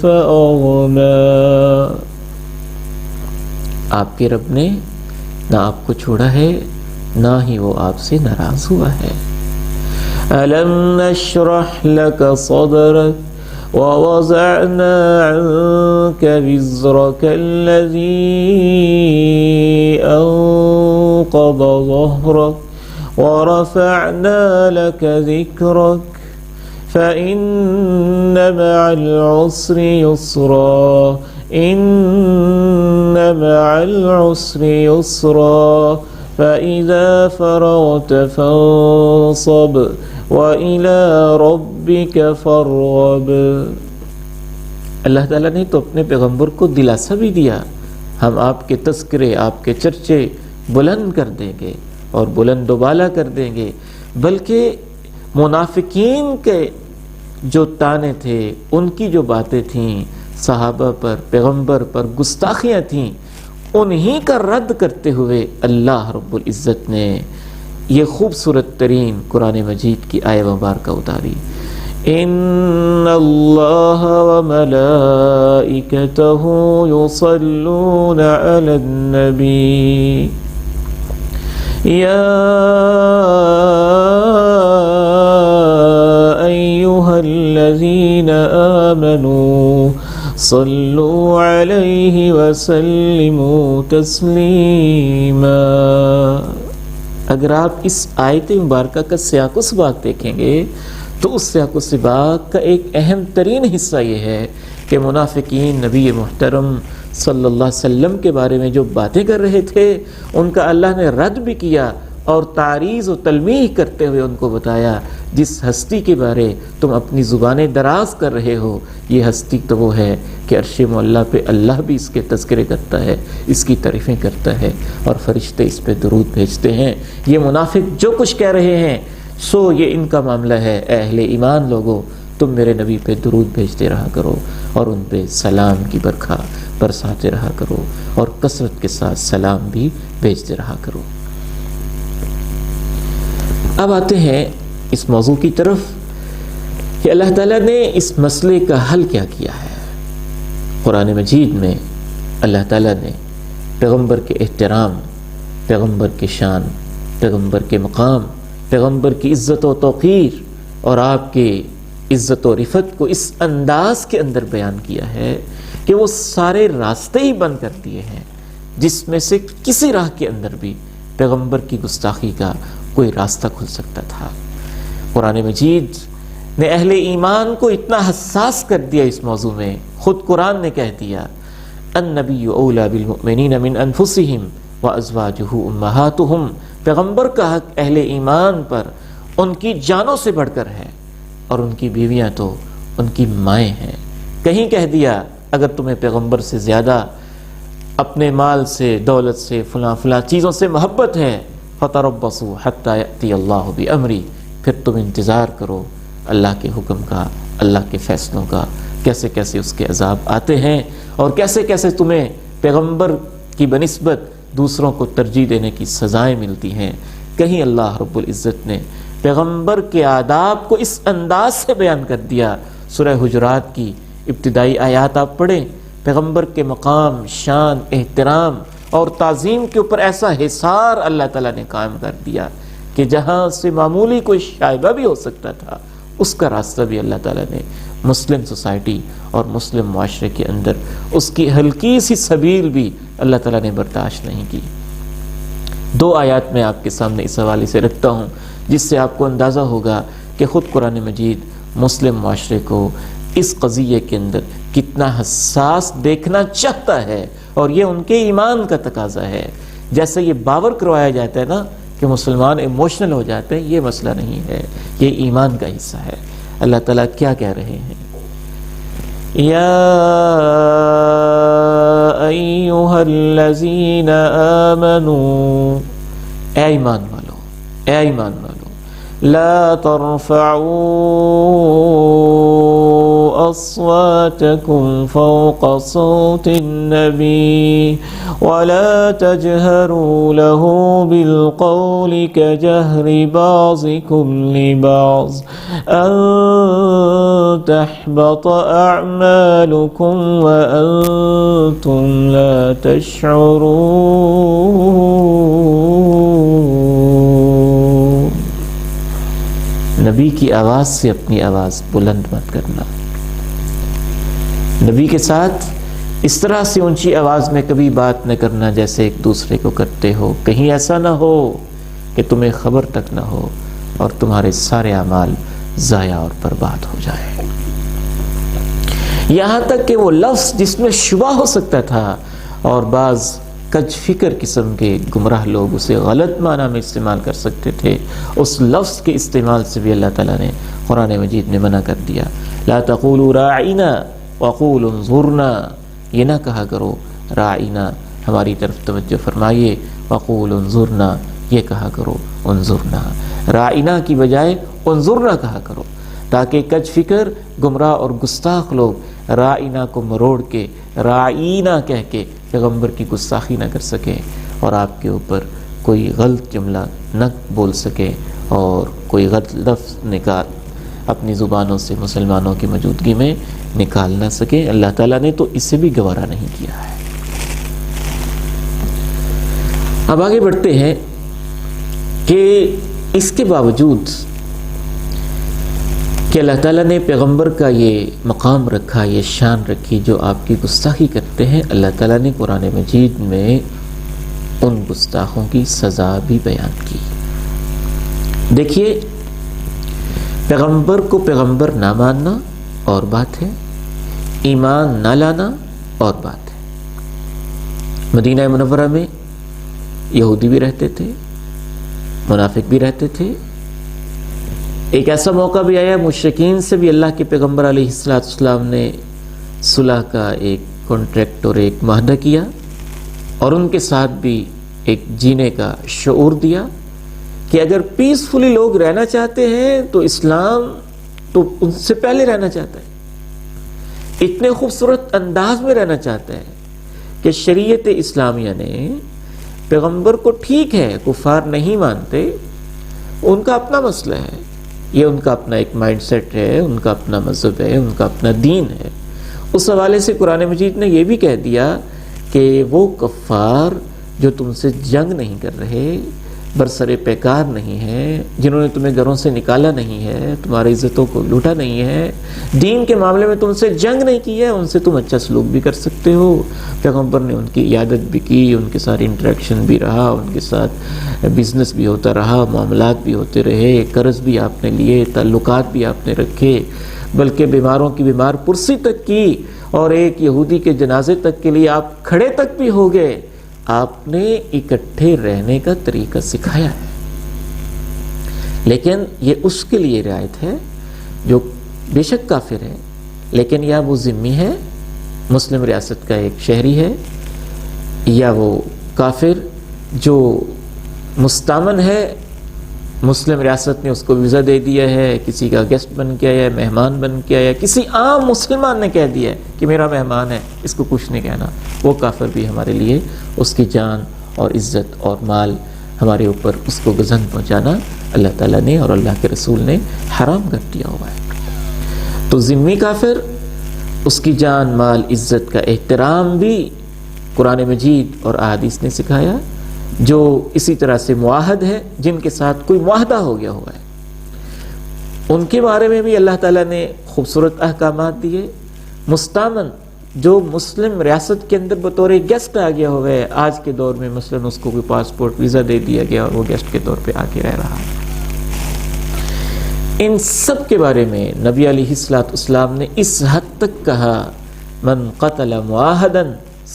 فَأَغْنَىٰ۔ آپ کے رب نے نہ آپ کو چھوڑا ہے، نہ ہی وہ آپ سے ناراض ہوا ہے۔ أَلَمْ نَشْرَحْ لَكَ صَدْرَكَ وَوَضَعْنَا عَنكَ وِزْرَكَ الَّذِي أَنقَضَ ظَهْرَكَ وَرَفَعْنَا لَكَ ذِكْرَكَ فَإِنَّ مَعَ الْعُسْرِ يُسْرًا إِنَّ مَعَ الْعُسْرِ يُسْرًا فَإِذَا فَرَغْتَ فَانصَبْ وَإِلَىٰ رَبِّكَ فَارْغَب۔ اللہ تعالیٰ نے تو اپنے پیغمبر کو دلاسا بھی دیا، ہم آپ کے تذکرے، آپ کے چرچے بلند کر دیں گے اور بلند و بالا کر دیں گے، بلکہ منافقین کے جو طعنے تھے، ان کی جو باتیں تھیں، صحابہ پر، پیغمبر پر گستاخیاں تھیں، انہی کا رد کرتے ہوئے اللہ رب العزت نے یہ خوبصورت ترین قرآن مجید کی آیہ مبارکہ اتاری، ان اللہ وملائکتہ یصلون علی النبی یا ایہا الذین آمنوا صلوا علیہ وسلموا تسلیما۔ اگر آپ اس آیت مبارکہ کا سیاق و سباق دیکھیں گے تو اس سیاق و سباق کا ایک اہم ترین حصہ یہ ہے کہ منافقین نبی محترم صلی اللہ علیہ وسلم کے بارے میں جو باتیں کر رہے تھے ان کا اللہ نے رد بھی کیا، اور تعریض و تلمیح کرتے ہوئے ان کو بتایا جس ہستی کے بارے تم اپنی زبانیں دراز کر رہے ہو، یہ ہستی تو وہ ہے کہ عرش معلیٰ پہ اللہ بھی اس کے تذکرے کرتا ہے، اس کی تعریفیں کرتا ہے، اور فرشتے اس پہ درود بھیجتے ہیں۔ یہ منافق جو کچھ کہہ رہے ہیں سو یہ ان کا معاملہ ہے۔ اے اہل ایمان لوگو، تم میرے نبی پہ درود بھیجتے رہا کرو اور ان پہ سلام کی برکھا برساتے رہا کرو، اور کثرت کے ساتھ سلام بھی بھیجتے رہا کرو۔ اب آتے ہیں اس موضوع کی طرف کہ اللہ تعالیٰ نے اس مسئلے کا حل کیا کیا ہے۔ قرآن مجید میں اللہ تعالیٰ نے پیغمبر کے احترام، پیغمبر کے شان، پیغمبر کے مقام، پیغمبر کی عزت و توقیر اور آپ کے عزت و رفت کو اس انداز کے اندر بیان کیا ہے کہ وہ سارے راستے ہی بند کر دیے ہیں جس میں سے کسی راہ کے اندر بھی پیغمبر کی گستاخی کا کوئی راستہ کھل سکتا تھا۔ قرآن مجید نے اہل ایمان کو اتنا حساس کر دیا اس موضوع میں. خود قرآن نے کہہ دیا النبی اولی بالمؤمنین من انفسہم وازواجہ امہاتہم، پیغمبر کا حق اہل ایمان پر ان کی جانوں سے بڑھ کر ہے، اور ان کی بیویاں تو ان کی مائیں ہیں. کہیں کہہ دیا اگر تمہیں پیغمبر سے زیادہ اپنے مال سے، دولت سے، فلاں فلاں چیزوں سے محبت ہے فَتَرَبَّصُوا حَتَّى يَأْتِيَ اللَّهُ بِأَمْرِهِ، پھر تم انتظار کرو اللہ کے حکم کا، اللہ کے فیصلوں کا، کیسے کیسے اس کے عذاب آتے ہیں اور کیسے کیسے تمہیں پیغمبر کی بنسبت دوسروں کو ترجیح دینے کی سزائیں ملتی ہیں. کہیں اللہ رب العزت نے پیغمبر کے آداب کو اس انداز سے بیان کر دیا. سورہ حجرات کی ابتدائی آیات آپ پڑھیں، پیغمبر کے مقام، شان، احترام اور تعظیم کے اوپر ایسا حصار اللہ تعالیٰ نے قائم کر دیا کہ جہاں سے معمولی کوئی شائبہ بھی ہو سکتا تھا، اس کا راستہ بھی اللہ تعالیٰ نے مسلم سوسائٹی اور مسلم معاشرے کے اندر اس کی ہلکی سی سبیل بھی اللہ تعالیٰ نے برداشت نہیں کی. 2 آیات میں آپ کے سامنے اس حوالے سے رکھتا ہوں جس سے آپ کو اندازہ ہوگا کہ خود قرآن مجید مسلم معاشرے کو اس قضیے کے اندر کتنا حساس دیکھنا چاہتا ہے، اور یہ ان کے ایمان کا تقاضا ہے. جیسے یہ باور کروایا جاتا ہے نا کہ مسلمان ایموشنل ہو جاتے ہیں، یہ مسئلہ نہیں ہے، یہ ایمان کا حصہ ہے. اللہ تعالیٰ کیا کہہ رہے ہیں؟ یا ایھا الذین آمنوا، اے ایمان والو، اے ایمان والو، لا ترفعوا اصواتکم فوق صوت النبی ولا تجهروا له بالقول كجهر بعضكم لبعض ان تحبط اعمالكم وانتم لا تشعرون. نبی کی آواز سے اپنی آواز بلند مت کرنا. نبی کے ساتھ اس طرح سے اونچی آواز میں کبھی بات نہ کرنا جیسے ایک دوسرے کو کرتے ہو. کہیں ایسا نہ ہو کہ تمہیں خبر تک نہ ہو اور تمہارے سارے اعمال ضائع اور برباد ہو جائیں. یہاں تک کہ وہ لفظ جس میں شبہ ہو سکتا تھا اور بعض کج فکر قسم کے گمراہ لوگ اسے غلط معنی میں استعمال کر سکتے تھے، اس لفظ کے استعمال سے بھی اللہ تعالیٰ نے قرآن مجید میں منع کر دیا. لا تقولوا راعنا وقولوا انظرنا، یہ نہ کہا کرو راعنا ہماری طرف توجہ فرمائیے، وقولوا انظرنا یہ کہا کرو انظرنا، راعنا کی بجائے انظرنا کہا کرو، تاکہ کج فکر گمراہ اور گستاخ لوگ راعنا کو مروڑ کے راعینا کہہ کے پیغمبر کی گستاخی نہ کر سکے اور آپ کے اوپر کوئی غلط جملہ نہ بول سکے اور کوئی غلط لفظ نکال اپنی زبانوں سے مسلمانوں کی موجودگی میں نکال نہ سکے. اللہ تعالیٰ نے تو اسے بھی گوارا نہیں کیا ہے. اب آگے بڑھتے ہیں کہ اس کے باوجود کہ اللہ تعالیٰ نے پیغمبر کا یہ مقام رکھا، یہ شان رکھی، جو آپ کی گستاخی کرتے ہیں، اللہ تعالیٰ نے قرآن مجید میں ان گستاخوں کی سزا بھی بیان کی. دیکھیے، پیغمبر کو پیغمبر نہ ماننا اور بات ہے، ایمان نہ لانا اور بات ہے. مدینہ منورہ میں یہودی بھی رہتے تھے، منافق بھی رہتے تھے. ایک ایسا موقع بھی آیا مشرکین سے بھی اللہ کے پیغمبر علیہ السلام نے صلح کا ایک کانٹریکٹ اور ایک معاہدہ کیا اور ان کے ساتھ بھی ایک جینے کا شعور دیا کہ اگر پیسفلی لوگ رہنا چاہتے ہیں تو اسلام تو ان سے پہلے رہنا چاہتا ہے، اتنے خوبصورت انداز میں رہنا چاہتا ہے کہ شریعت اسلامیہ نے پیغمبر کو، ٹھیک ہے کفار نہیں مانتے، ان کا اپنا مسئلہ ہے، یہ ان کا اپنا ایک مائنڈ سیٹ ہے، ان کا اپنا مذہب ہے، ان کا اپنا دین ہے. اس حوالے سے قرآن مجید نے یہ بھی کہہ دیا کہ وہ کفار جو تم سے جنگ نہیں کر رہے، برسر پیکار نہیں ہیں، جنہوں نے تمہیں گھروں سے نکالا نہیں ہے، تمہاری عزتوں کو لوٹا نہیں ہے، دین کے معاملے میں تم سے جنگ نہیں کی ہے، ان سے تم اچھا سلوک بھی کر سکتے ہو۔ پیغمبر نے ان کی عیادت بھی کی، ان کے ساتھ انٹریکشن بھی رہا، ان کے ساتھ بزنس بھی ہوتا رہا، معاملات بھی ہوتے رہے، قرض بھی آپ نے لیے، تعلقات بھی آپ نے رکھے، بلکہ بیماروں کی بیمار پرسی تک کی، اور ایک یہودی کے جنازے تک کے لیے آپ کھڑے تک بھی ہو گئے۔ آپ نے اکٹھے رہنے کا طریقہ سکھایا ہے، لیکن یہ اس کے لیے رعایت ہے جو بے شک کافر ہے، لیکن یا وہ ذمی ہے، مسلم ریاست کا ایک شہری ہے، یا وہ کافر جو مستامن ہے، مسلم ریاست نے اس کو ویزا دے دیا ہے، کسی کا گیسٹ بن کے آیا ہے، مہمان بن کے آیا ہے، کسی عام مسلمان نے کہہ دیا ہے کہ میرا مہمان ہے، اس کو کچھ نہیں کہنا، وہ کافر بھی ہمارے لیے اس کی جان اور عزت اور مال ہمارے اوپر اس کو گزن پہنچانا اللہ تعالیٰ نے اور اللہ کے رسول نے حرام کر دیا ہوا ہے۔ تو ذمی کافر، اس کی جان مال عزت کا احترام بھی قرآن مجید اور احادیث نے سکھایا۔ جو اسی طرح سے معاہد ہے، جن کے ساتھ کوئی معاہدہ ہو گیا ہوا ہے، ان کے بارے میں بھی اللہ تعالیٰ نے خوبصورت احکامات دیے۔ مستامن جو مسلم ریاست کے اندر بطور گیسٹ آ گیا ہوا ہے، آج کے دور میں مثلاً اس کو کوئی پاسپورٹ ویزا دے دیا گیا اور وہ گیسٹ کے طور پہ آ کے رہ رہا ہے، ان سب کے بارے میں نبی علیہ السلام نے اس حد تک کہا، من قتل معاہدا،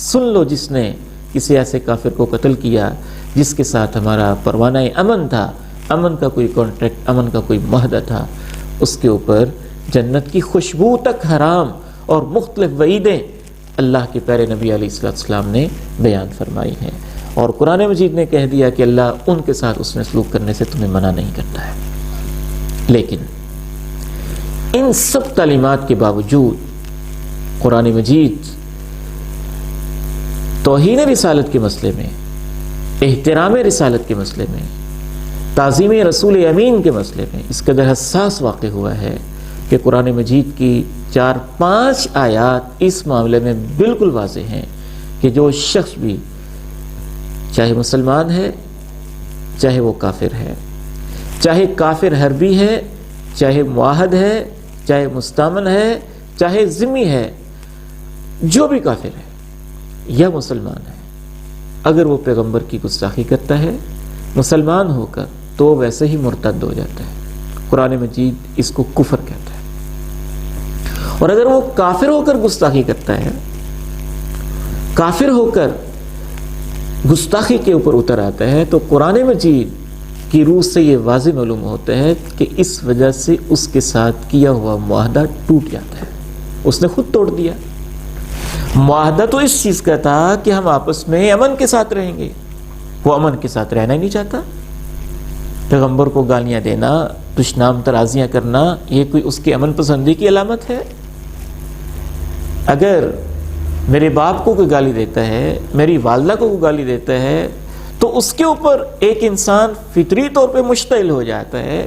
سن لو جس نے کسی ایسے کافر کو قتل کیا جس کے ساتھ ہمارا پروانہ امن تھا، امن کا کوئی کانٹریکٹ، امن کا کوئی معاہدہ تھا، اس کے اوپر جنت کی خوشبو تک حرام اور مختلف وعیدیں اللہ کے پیارے نبی علیہ السلام نے بیان فرمائی ہیں، اور قرآن مجید نے کہہ دیا کہ اللہ ان کے ساتھ اس میں سلوک کرنے سے تمہیں منع نہیں کرتا ہے۔ لیکن ان سب تعلیمات کے باوجود قرآن مجید توہین رسالت کے مسئلے میں، احترام رسالت کے مسئلے میں، تعظیم رسول امین کے مسئلے میں اس قدر حساس واقع ہوا ہے کہ قرآن مجید کی 4-5 آیات اس معاملے میں بالکل واضح ہیں کہ جو شخص بھی چاہے مسلمان ہے، چاہے وہ کافر ہے، چاہے کافر حربی ہے، چاہے معاہد ہے، چاہے مستامن ہے، چاہے ذمی ہے، جو بھی کافر ہے یا مسلمان ہے، اگر وہ پیغمبر کی گستاخی کرتا ہے مسلمان ہو کر تو ویسے ہی مرتد ہو جاتا ہے۔ قرآن مجید اس کو کفر کہتا ہے، اور اگر وہ کافر ہو کر گستاخی کرتا ہے، کافر ہو کر گستاخی کے اوپر اتر آتا ہے، تو قرآن مجید کی روح سے یہ واضح معلوم ہوتا ہے کہ اس وجہ سے اس کے ساتھ کیا ہوا معاہدہ ٹوٹ جاتا ہے، اس نے خود توڑ دیا۔ معاہدہ تو اس چیز کا تھا کہ ہم آپس میں امن کے ساتھ رہیں گے، وہ امن کے ساتھ رہنا ہی نہیں چاہتا۔ پیغمبر کو گالیاں دینا، دشنام ترازیاں کرنا، یہ کوئی اس کی امن پسندی کی علامت ہے؟ اگر میرے باپ کو کوئی گالی دیتا ہے، میری والدہ کو کوئی گالی دیتا ہے، تو اس کے اوپر ایک انسان فطری طور پہ مشتعل ہو جاتا ہے،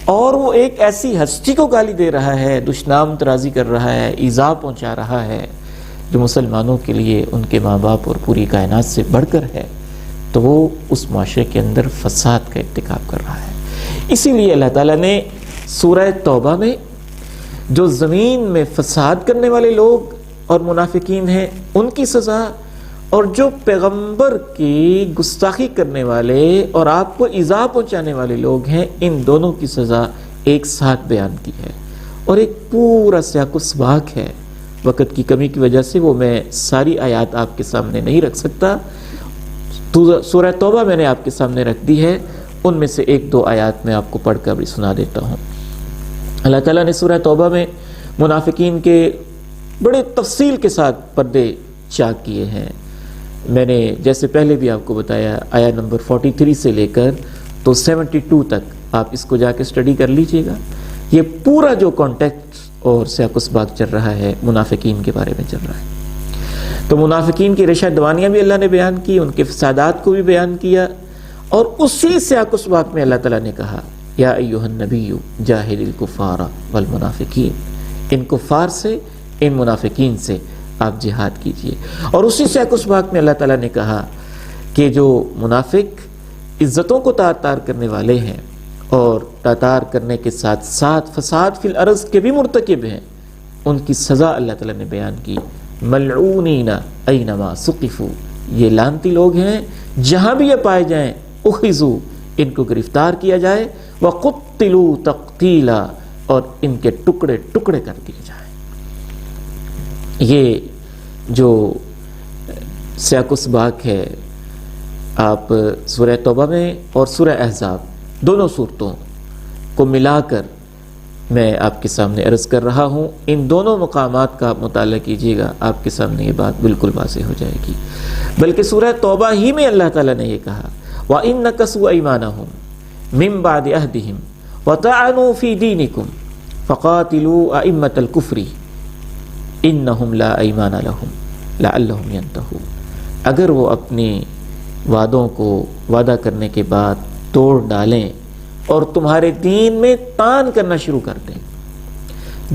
اور وہ ایک ایسی ہستی کو گالی دے رہا ہے، دشنام ترازی کر رہا ہے، ایذا پہنچا رہا ہے، جو مسلمانوں کے لیے ان کے ماں باپ اور پوری کائنات سے بڑھ کر ہے، تو وہ اس معاشرے کے اندر فساد کا ارتکاب کر رہا ہے۔ اسی لیے اللہ تعالیٰ نے سورہ توبہ میں جو زمین میں فساد کرنے والے لوگ اور منافقین ہیں ان کی سزا، اور جو پیغمبر کی گستاخی کرنے والے اور آپ کو ایذا پہنچانے والے لوگ ہیں، ان دونوں کی سزا ایک ساتھ بیان کی ہے، اور ایک پورا سیاق و سباق ہے۔ وقت کی کمی کی وجہ سے وہ میں ساری آیات آپ کے سامنے نہیں رکھ سکتا، تو سورہ توبہ میں نے آپ کے سامنے رکھ دی ہے، ان میں سے 1-2 آیات میں آپ کو پڑھ کر بھی سنا دیتا ہوں۔ اللہ تعالیٰ نے سورہ توبہ میں منافقین کے بڑے تفصیل کے ساتھ پردے چاک کیے ہیں۔ میں نے جیسے پہلے بھی آپ کو بتایا، آیا نمبر 43 سے لے کر تو 72 تک آپ اس کو جا کے سٹڈی کر لیجئے گا۔ یہ پورا جو کانٹیکٹ اور سیاق و سباق چل رہا ہے منافقین کے بارے میں چل رہا ہے۔ تو منافقین کی ریشہ دوانیاں بھی اللہ نے بیان کی، ان کے فسادات کو بھی بیان کیا، اور اسی سیاق و سباق میں اللہ تعالیٰ نے کہا، یا ایھا النبی جاہد الکفار والمنافقین، ان کفار سے، ان منافقین سے آپ جہاد کیجئے۔ اور اسی سیاق و سباق میں اللہ تعالیٰ نے کہا کہ جو منافق عزتوں کو تار تار کرنے والے ہیں اور تار کرنے کے ساتھ ساتھ فساد فی الارض کے بھی مرتکب ہیں، ان کی سزا اللہ تعالیٰ نے بیان کی، ملعونین اینما ثقفوا، یہ لعنتی لوگ ہیں، جہاں بھی یہ پائے جائیں اخذوا، ان کو گرفتار کیا جائے، وقتلوا تقتیلا، اور ان کے ٹکڑے ٹکڑے کر دیے جائیں۔ یہ جو سیاق و سباق ہے، آپ سورہ توبہ میں اور سورہ احزاب دونوں صورتوں کو ملا کر میں آپ کے سامنے عرض کر رہا ہوں، ان دونوں مقامات کا مطالعہ کیجیے گا، آپ کے سامنے یہ بات بالکل واضح ہو جائے گی۔ بلکہ سورہ توبہ ہی میں اللہ تعالیٰ نے یہ کہا وَإِن نَكَثُوا أَيْمَانَهُمْ مِن بَعْدِ عَهْدِهِمْ وَطَعَنُوا فِي دِينِكُمْ فَقَاتِلُوا أَئِمَّةَ الْكُفْرِ إِنَّهُمْ لَا أَيْمَانَ لَهُمْ لَعَلَّهُمْ يَنْتَهُونَ، اگر وہ اپنے وعدوں کو وعدہ کرنے کے بعد توڑ ڈالیں اور تمہارے دین میں تان کرنا شروع کر دیں،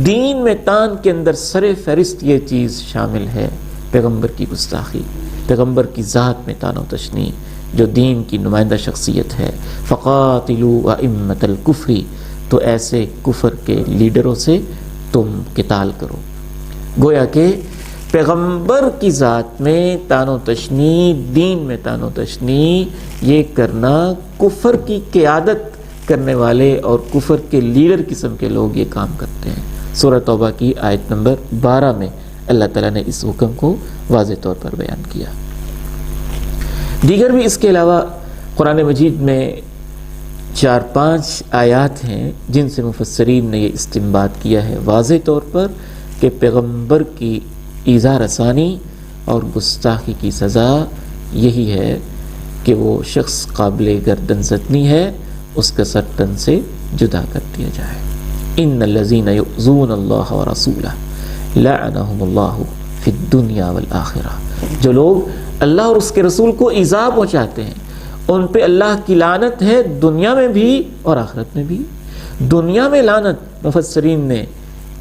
دین میں تان کے اندر سر فہرست یہ چیز شامل ہے پیغمبر کی گستاخی، پیغمبر کی ذات میں تان و تشنیع، جو دین کی نمائندہ شخصیت ہے۔ فقاتلوا ائمۃ الکفر، تو ایسے کفر کے لیڈروں سے تم قتال کرو۔ گویا کہ پیغمبر کی ذات میں تان و تشنیع، دین میں تان و تشنیع، یہ کرنا کفر کی قیادت کرنے والے اور کفر کے لیڈر قسم کے لوگ یہ کام کرتے ہیں۔ سورہ توبہ کی آیت نمبر 12 میں اللہ تعالیٰ نے اس حکم کو واضح طور پر بیان کیا۔ دیگر بھی اس کے علاوہ قرآن مجید میں 4-5 آیات ہیں جن سے مفسرین نے یہ استنباط کیا ہے واضح طور پر کہ پیغمبر کی ایذا رسانی اور گستاخی کی سزا یہی ہے کہ وہ شخص قابل گردن زدنی ہے، اس کا سر تن سے جدا کر دیا جائے۔ ان الذین یؤذون اللہ ورسولہ لعنہم اللہ فی الدنیا والآخرہ، جو لوگ اللہ اور اس کے رسول کو ایذا پہنچاتے ہیں ان پہ اللہ کی لعنت ہے، دنیا میں بھی اور آخرت میں بھی۔ دنیا میں لعنت مفسرین نے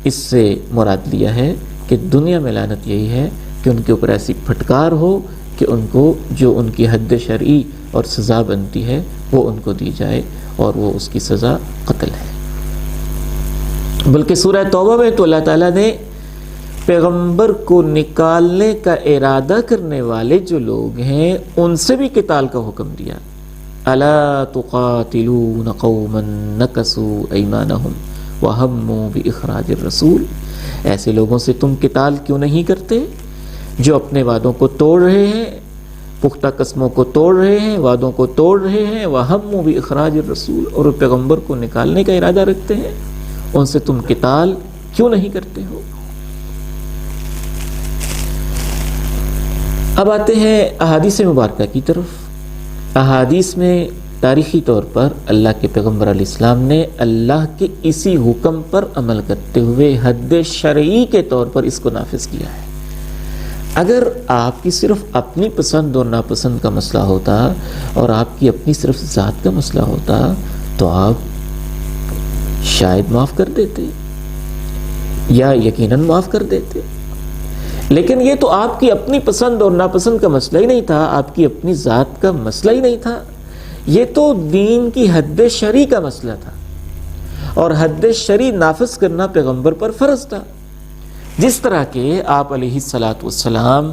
اس سے مراد لیا ہے کہ دنیا میں لعنت یہی ہے کہ ان کے اوپر ایسی پھٹکار ہو کہ ان کو جو ان کی حد شرعی اور سزا بنتی ہے وہ ان کو دی جائے، اور وہ اس کی سزا قتل ہے۔ بلکہ سورہ توبہ میں تو اللہ تعالیٰ نے پیغمبر کو نکالنے کا ارادہ کرنے والے جو لوگ ہیں ان سے بھی قتال کا حکم دیا۔ الا تقاتلون قوما نکثوا ایمانہم وہموا باخراج الرسول، ایسے لوگوں سے تم قتال کیوں نہیں کرتے جو اپنے وعدوں کو توڑ رہے ہیں، پختہ قسموں کو توڑ رہے ہیں، وعدوں کو توڑ رہے ہیں، وہموا باخراج الرسول، اور پیغمبر کو نکالنے کا ارادہ رکھتے ہیں، ان سے تم قتال کیوں نہیں کرتے ہو؟ اب آتے ہیں احادیث مبارکہ کی طرف۔ احادیث میں تاریخی طور پر اللہ کے پیغمبر علیہ السلام نے اللہ کے اسی حکم پر عمل کرتے ہوئے حد شرعی کے طور پر اس کو نافذ کیا ہے۔ اگر آپ کی صرف اپنی پسند اور ناپسند کا مسئلہ ہوتا اور آپ کی اپنی صرف ذات کا مسئلہ ہوتا تو آپ شاید معاف کر دیتے یا یقیناً معاف کر دیتے، لیکن یہ تو آپ کی اپنی پسند اور ناپسند کا مسئلہ ہی نہیں تھا، آپ کی اپنی ذات کا مسئلہ ہی نہیں تھا، یہ تو دین کی حد شرعی کا مسئلہ تھا، اور حد شرعی نافذ کرنا پیغمبر پر فرض تھا۔ جس طرح کہ آپ علیہ الصلاۃ والسلام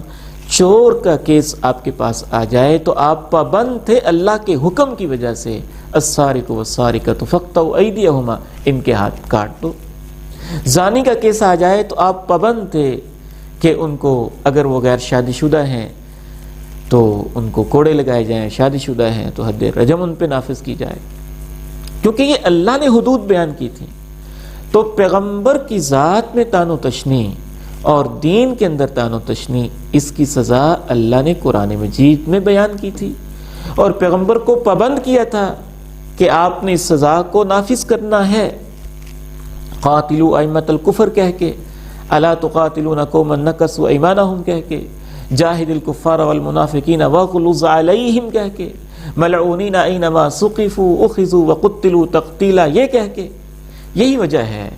چور کا کیس آپ کے پاس آ جائے تو آپ پابند تھے اللہ کے حکم کی وجہ سے، السارق والسارقۃ فاقطعوا ایدیہما، ان کے ہاتھ کاٹ دو۔ زانی کا کیس آ جائے تو آپ پابند تھے کہ ان کو اگر وہ غیر شادی شدہ ہیں تو ان کو کوڑے لگائے جائیں، شادی شدہ ہیں تو حد رجم ان پہ نافذ کی جائے، کیونکہ یہ اللہ نے حدود بیان کی تھی۔ تو پیغمبر کی ذات میں تان و تشنیع اور دین کے اندر تان و تشنیع، اس کی سزا اللہ نے قرآن مجید میں بیان کی تھی، اور پیغمبر کو پابند کیا تھا کہ آپ نے اس سزا کو نافذ کرنا ہے۔ قاتلوا ائمۃ الکفر کہہ کے، الا تقاتلون قوما نکثوا ایمانہم کہہ کے، جاہد الکفار والمنافقین واغلظ علیہم کہہ کے، ملعونین اینما ثقفوا اخذوا وقتلوا تقتیلا یہ کہہ کے۔ یہی وجہ ہے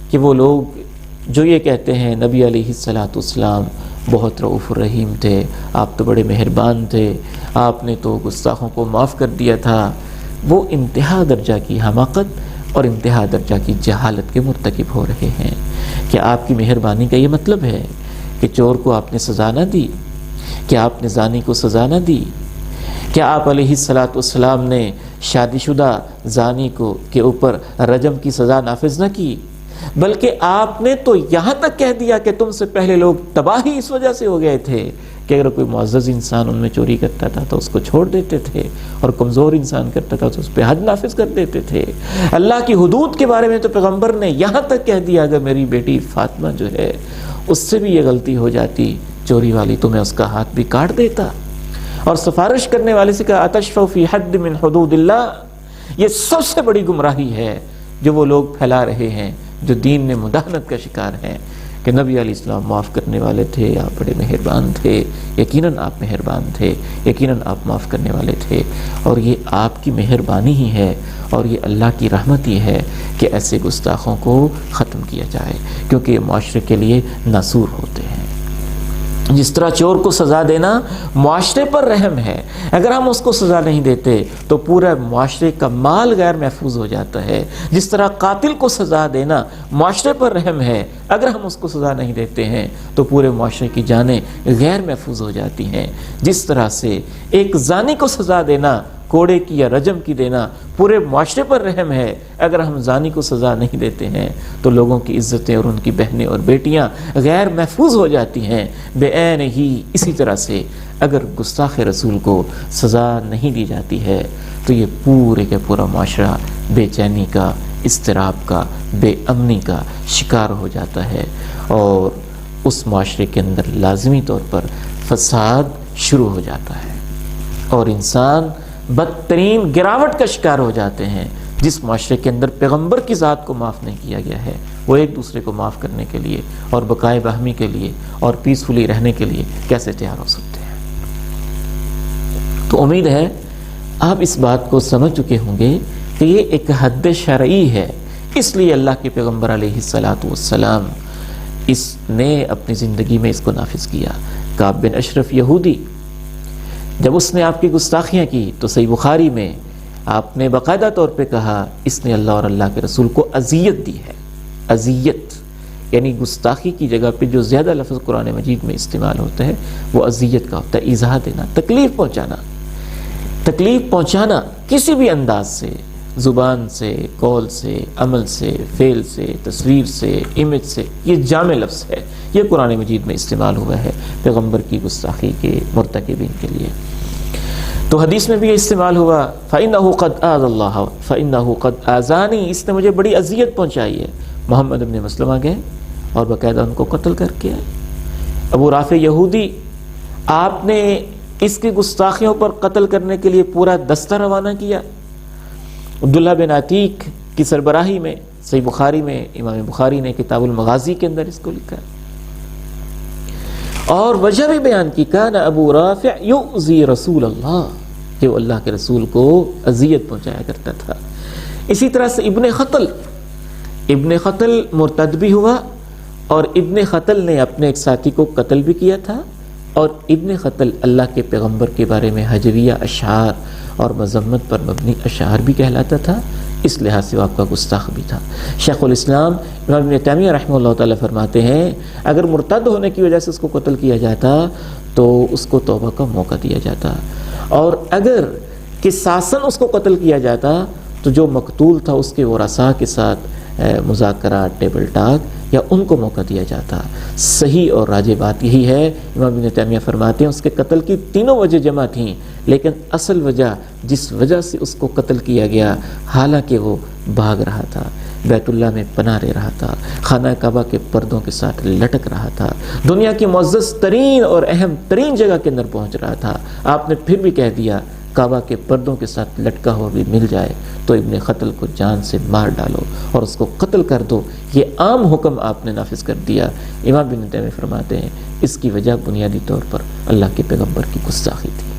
کہ وہ لوگ جو یہ کہتے ہیں نبی علیہ الصلاۃ والسلام بہت رؤوف الرحیم تھے، آپ تو بڑے مہربان تھے، آپ نے تو گستاخوں کو معاف کر دیا تھا، وہ انتہا درجہ کی حماقت اور انتہا درجہ کی جہالت کے مرتکب ہو رہے ہیں۔ کیا آپ کی مہربانی کا یہ مطلب ہے کہ چور کو آپ نے سزا نہ دی؟ کیا آپ نے زانی کو سزا نہ دی؟ کیا آپ علیہ السلام نے شادی شدہ زانی کو کے اوپر رجم کی سزا نافذ نہ کی؟ بلکہ آپ نے تو یہاں تک کہہ دیا کہ تم سے پہلے لوگ تباہ ہی اس وجہ سے ہو گئے تھے کہ اگر کوئی معزز انسان ان میں چوری کرتا تھا تو اس کو چھوڑ دیتے تھے، اور کمزور انسان کرتا تھا تو اس پہ حد نافذ کر دیتے تھے۔ اللہ کی حدود کے بارے میں تو پیغمبر نے یہاں تک کہہ دیا اگر میری بیٹی فاطمہ جو ہے اس سے بھی یہ غلطی ہو جاتی چوری والی تو میں اس کا ہاتھ بھی کاٹ دیتا۔ اور سفارش کرنے والے سے کہا اتشفع فی حد من حدود اللہ، یہ سب سے بڑی گمراہی ہے جو وہ لوگ پھیلا رہے ہیں جو دین میں مداہنت کا شکار ہیں کہ نبی علیہ السلام معاف کرنے والے تھے، آپ بڑے مہربان تھے، یقیناً آپ مہربان تھے، یقیناً آپ معاف کرنے والے تھے، اور یہ آپ کی مہربانی ہی ہے اور یہ اللہ کی رحمت ہی ہے کہ ایسے گستاخوں کو ختم کیا جائے، کیونکہ یہ معاشرے کے لیے ناسور ہوتے ہیں۔ جس طرح چور کو سزا دینا معاشرے پر رحم ہے، اگر ہم اس کو سزا نہیں دیتے تو پورا معاشرے کا مال غیر محفوظ ہو جاتا ہے۔ جس طرح قاتل کو سزا دینا معاشرے پر رحم ہے، اگر ہم اس کو سزا نہیں دیتے ہیں تو پورے معاشرے کی جانیں غیر محفوظ ہو جاتی ہیں۔ جس طرح سے ایک زانی کو سزا دینا، کوڑے کی یا رجم کی دینا، پورے معاشرے پر رحم ہے، اگر ہم زانی کو سزا نہیں دیتے ہیں تو لوگوں کی عزتیں اور ان کی بہنیں اور بیٹیاں غیر محفوظ ہو جاتی ہیں۔ بے عین ہی اسی طرح سے اگر گستاخ رسول کو سزا نہیں دی جاتی ہے تو یہ پورے کا پورا معاشرہ بے چینی کا، اضطراب کا، بے امنی کا شکار ہو جاتا ہے، اور اس معاشرے کے اندر لازمی طور پر فساد شروع ہو جاتا ہے، اور انسان بدترین گراوٹ کا شکار ہو جاتے ہیں۔ جس معاشرے کے اندر پیغمبر کی ذات کو معاف نہیں کیا گیا ہے، وہ ایک دوسرے کو معاف کرنے کے لیے اور بقائے باہمی کے لیے اور پیسفلی رہنے کے لیے کیسے تیار ہو سکتے ہیں؟ تو امید ہے آپ اس بات کو سمجھ چکے ہوں گے کہ یہ ایک حد شرعی ہے، اس لیے اللہ کے پیغمبر علیہ السلام اس نے اپنی زندگی میں اس کو نافذ کیا۔ کعب بن اشرف یہودی، جب اس نے آپ کی گستاخیاں کی تو صحیح بخاری میں آپ نے باقاعدہ طور پہ کہا اس نے اللہ اور اللہ کے رسول کو اذیت دی ہے۔ اذیت یعنی گستاخی کی جگہ پہ جو زیادہ لفظ قرآن مجید میں استعمال ہوتا ہے وہ اذیت کا ہوتا ہے، ایذا دینا، تکلیف پہنچانا۔ تکلیف پہنچانا کسی بھی انداز سے، زبان سے، قول سے، عمل سے، فعل سے، تصویر سے، امیج سے، یہ جامع لفظ ہے، یہ قرآن مجید میں استعمال ہوا ہے پیغمبر کی گستاخی کے مرتکبین کے لیے۔ تو حدیث میں بھی یہ استعمال ہوا فَإِنَّهُ قَدْ آذَى اللَّهَ فَإِنَّهُ قَدْ آذَانِي، اس نے مجھے بڑی اذیت پہنچائی ہے۔ محمد ابن مسلمہ گئے اور باقاعدہ ان کو قتل کر کے آئے۔ ابو رافع یہودی، آپ نے اس کی گستاخیوں پر قتل کرنے کے لیے پورا دستہ روانہ کیا۔ عبداللہ بن عتیق کی سربراہی میں، صحیح بخاری میں امام بخاری نے کتاب المغازی کے اندر اس کو لکھا ہے، اور وجہ بھی بیان کی، کان ابو رافع یؤذی رسول اللہ، کہ وہ اللہ کے رسول کو اذیت پہنچایا کرتا تھا۔ اسی طرح سے ابن خطل مرتد بھی ہوا، اور ابن خطل نے اپنے ایک ساتھی کو قتل بھی کیا تھا، اور ابن خطل اللہ کے پیغمبر کے بارے میں ہجویہ اشعار اور مذمت پر مبنی اشعار بھی کہلاتا تھا، اس لحاظ سے وہ آپ کا گستاخ بھی تھا۔ شیخ الاسلام امام ابن تیمیہ رحمہ اللہ تعالیٰ فرماتے ہیں اگر مرتد ہونے کی وجہ سے اس کو قتل کیا جاتا تو اس کو توبہ کا موقع دیا جاتا، اور اگر قصاصاً اس کو قتل کیا جاتا تو جو مقتول تھا اس کے ورثاء کے ساتھ مذاکرات، ٹیبل ٹاک، یا ان کو موقع دیا جاتا۔ صحیح اور راجح بات یہی ہے، امام ابن تیمیہ فرماتے ہیں اس کے قتل کی تینوں وجہ جمع تھیں، لیکن اصل وجہ جس وجہ سے اس کو قتل کیا گیا، حالانکہ وہ بھاگ رہا تھا، بیت اللہ میں پناہ لے رہا تھا، خانہ کعبہ کے پردوں کے ساتھ لٹک رہا تھا، دنیا کی معزز ترین اور اہم ترین جگہ کے اندر پہنچ رہا تھا، آپ نے پھر بھی کہہ دیا کعبہ کے پردوں کے ساتھ لٹکا ہوا بھی مل جائے تو ابن خطل کو جان سے مار ڈالو اور اس کو قتل کر دو، یہ عام حکم آپ نے نافذ کر دیا۔ امام ابن تیمیہ فرماتے ہیں اس کی وجہ بنیادی طور پر اللہ کے پیغمبر کی گستاخی تھی۔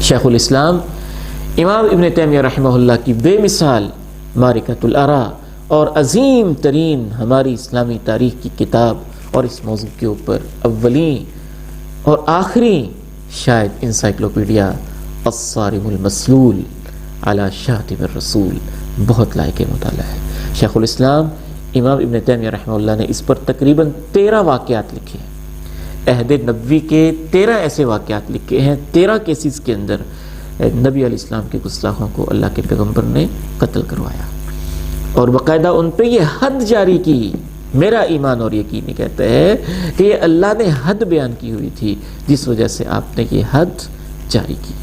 شیخ الاسلام امام ابن تیمیہ رحمہ اللہ کی بے مثال معرکۃ الآراء اور عظیم ترین ہماری اسلامی تاریخ کی کتاب اور اس موضوع کے اوپر اولین اور آخری شاید انسائکلوپیڈیا الصارم المسلول علی شاتم الرسول بہت لائق مطالعہ ہے۔ شیخ الاسلام امام ابن تیمیہ رحمہ اللہ نے اس پر تقریباً 13 واقعات لکھے ہیں۔ عہد نبوی کے 13 ایسے واقعات لکھے ہیں، 13 کیسز کے اندر نبی علیہ السلام کے گستاخوں کو اللہ کے پیغمبر نے قتل کروایا اور باقاعدہ ان پہ یہ حد جاری کی۔ میرا ایمان اور یقین کہتا ہے کہ یہ اللہ نے حد بیان کی ہوئی تھی جس وجہ سے آپ نے یہ حد جاری کی۔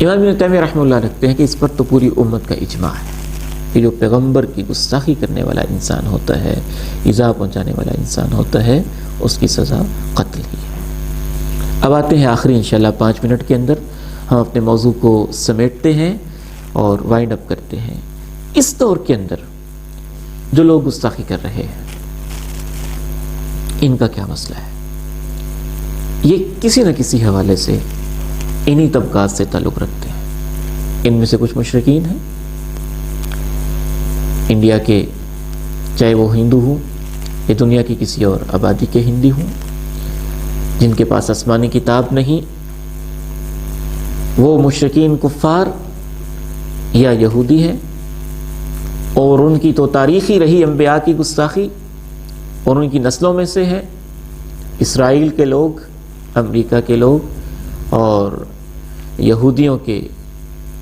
امام ابن تیمیہ رحمہ اللہ رکھتے ہیں کہ اس پر تو پوری امت کا اجماع ہے کہ جو پیغمبر کی گستاخی کرنے والا انسان ہوتا ہے، ایذا پہنچانے والا انسان ہوتا ہے، اس کی سزا قتل ہی ہے۔ اب آتے ہیں آخری انشاءاللہ 5 منٹ کے اندر ہم اپنے موضوع کو سمیٹتے ہیں اور وائنڈ اپ کرتے ہیں۔ اس دور کے اندر جو لوگ گستاخی کر رہے ہیں ان کا کیا مسئلہ ہے؟ یہ کسی نہ کسی حوالے سے انہی طبقات سے تعلق رکھتے ہیں۔ ان میں سے کچھ مشرکین ہیں انڈیا کے، چاہے وہ ہندو ہوں یا دنیا کی کسی اور آبادی کے ہندی ہوں، جن کے پاس آسمانی کتاب نہیں، وہ مشرکین کفار یا یہودی ہیں، اور ان کی تو تاریخی رہی انبیاء کی گستاخی اور ان کی نسلوں میں سے ہے۔ اسرائیل کے لوگ، امریکہ کے لوگ اور یہودیوں کے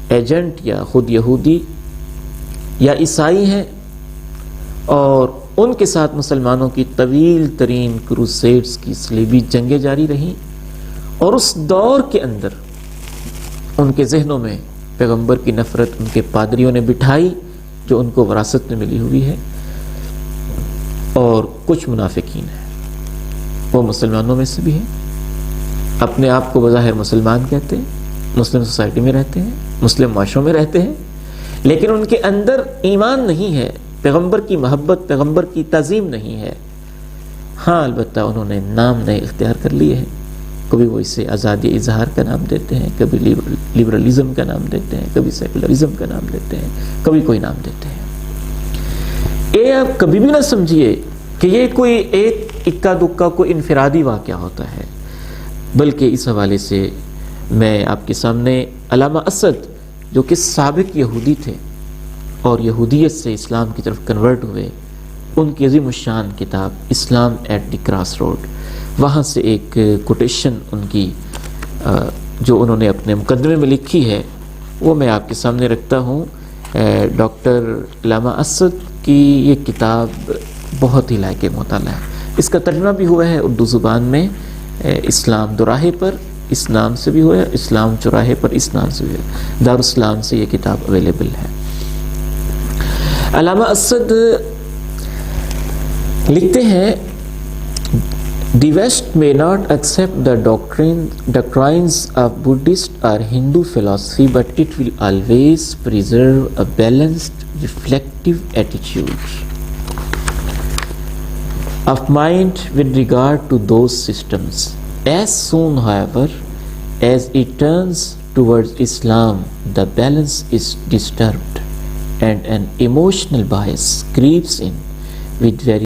ایجنٹ یا خود یہودی یا عیسائی ہیں، اور ان کے ساتھ مسلمانوں کی طویل ترین کروسیڈز کی صلیبی جنگیں جاری رہیں، اور اس دور کے اندر ان کے ذہنوں میں پیغمبر کی نفرت ان کے پادریوں نے بٹھائی جو ان کو وراثت میں ملی ہوئی ہے۔ اور کچھ منافقین ہیں، وہ مسلمانوں میں سے بھی ہیں، اپنے آپ کو بظاہر مسلمان کہتے ہیں، مسلم سوسائٹی میں رہتے ہیں، مسلم معاشروں میں رہتے ہیں، لیکن ان کے اندر ایمان نہیں ہے، پیغمبر کی محبت، پیغمبر کی تعظیم نہیں ہے۔ ہاں البتہ انہوں نے نام نئے اختیار کر لیے ہیں، کبھی وہ اسے آزادی اظہار کا نام دیتے ہیں، کبھی لبرلزم کا نام دیتے ہیں، کبھی سیکولرزم کا نام دیتے ہیں، کبھی کوئی نام دیتے ہیں۔ یہ آپ کبھی بھی نہ سمجھیے کہ یہ کوئی ایک اکا دکا کوئی انفرادی واقعہ ہوتا ہے، بلکہ اس حوالے سے میں آپ کے سامنے علامہ اسد جو کہ سابق یہودی تھے اور یہودیت سے اسلام کی طرف کنورٹ ہوئے، ان کی عظیم الشان کتاب اسلام ایٹ دی کراس روڈ، وہاں سے ایک کوٹیشن ان کی جو انہوں نے اپنے مقدمے میں لکھی ہے وہ میں آپ کے سامنے رکھتا ہوں۔ ڈاکٹر علامہ اسد کی یہ کتاب بہت ہی لائق مطالعہ ہے۔ اس کا ترجمہ بھی ہوا ہے اردو زبان میں، اسلام دوراہے پر اس نام سے بھی ہوا ہے، اسلام چوراہے پر اس نام سے بھی ہے، دارالاسلام سے یہ کتاب اویلیبل ہے۔ علامہ اسد لکھتے ہیں The West may not accept the doctrines of Buddhist or Hindu philosophy, but it will always preserve a balanced, reflective attitude of mind with regard to those systems. As soon, however, as it turns towards Islam, the balance is disturbed and an emotional bias creeps in with very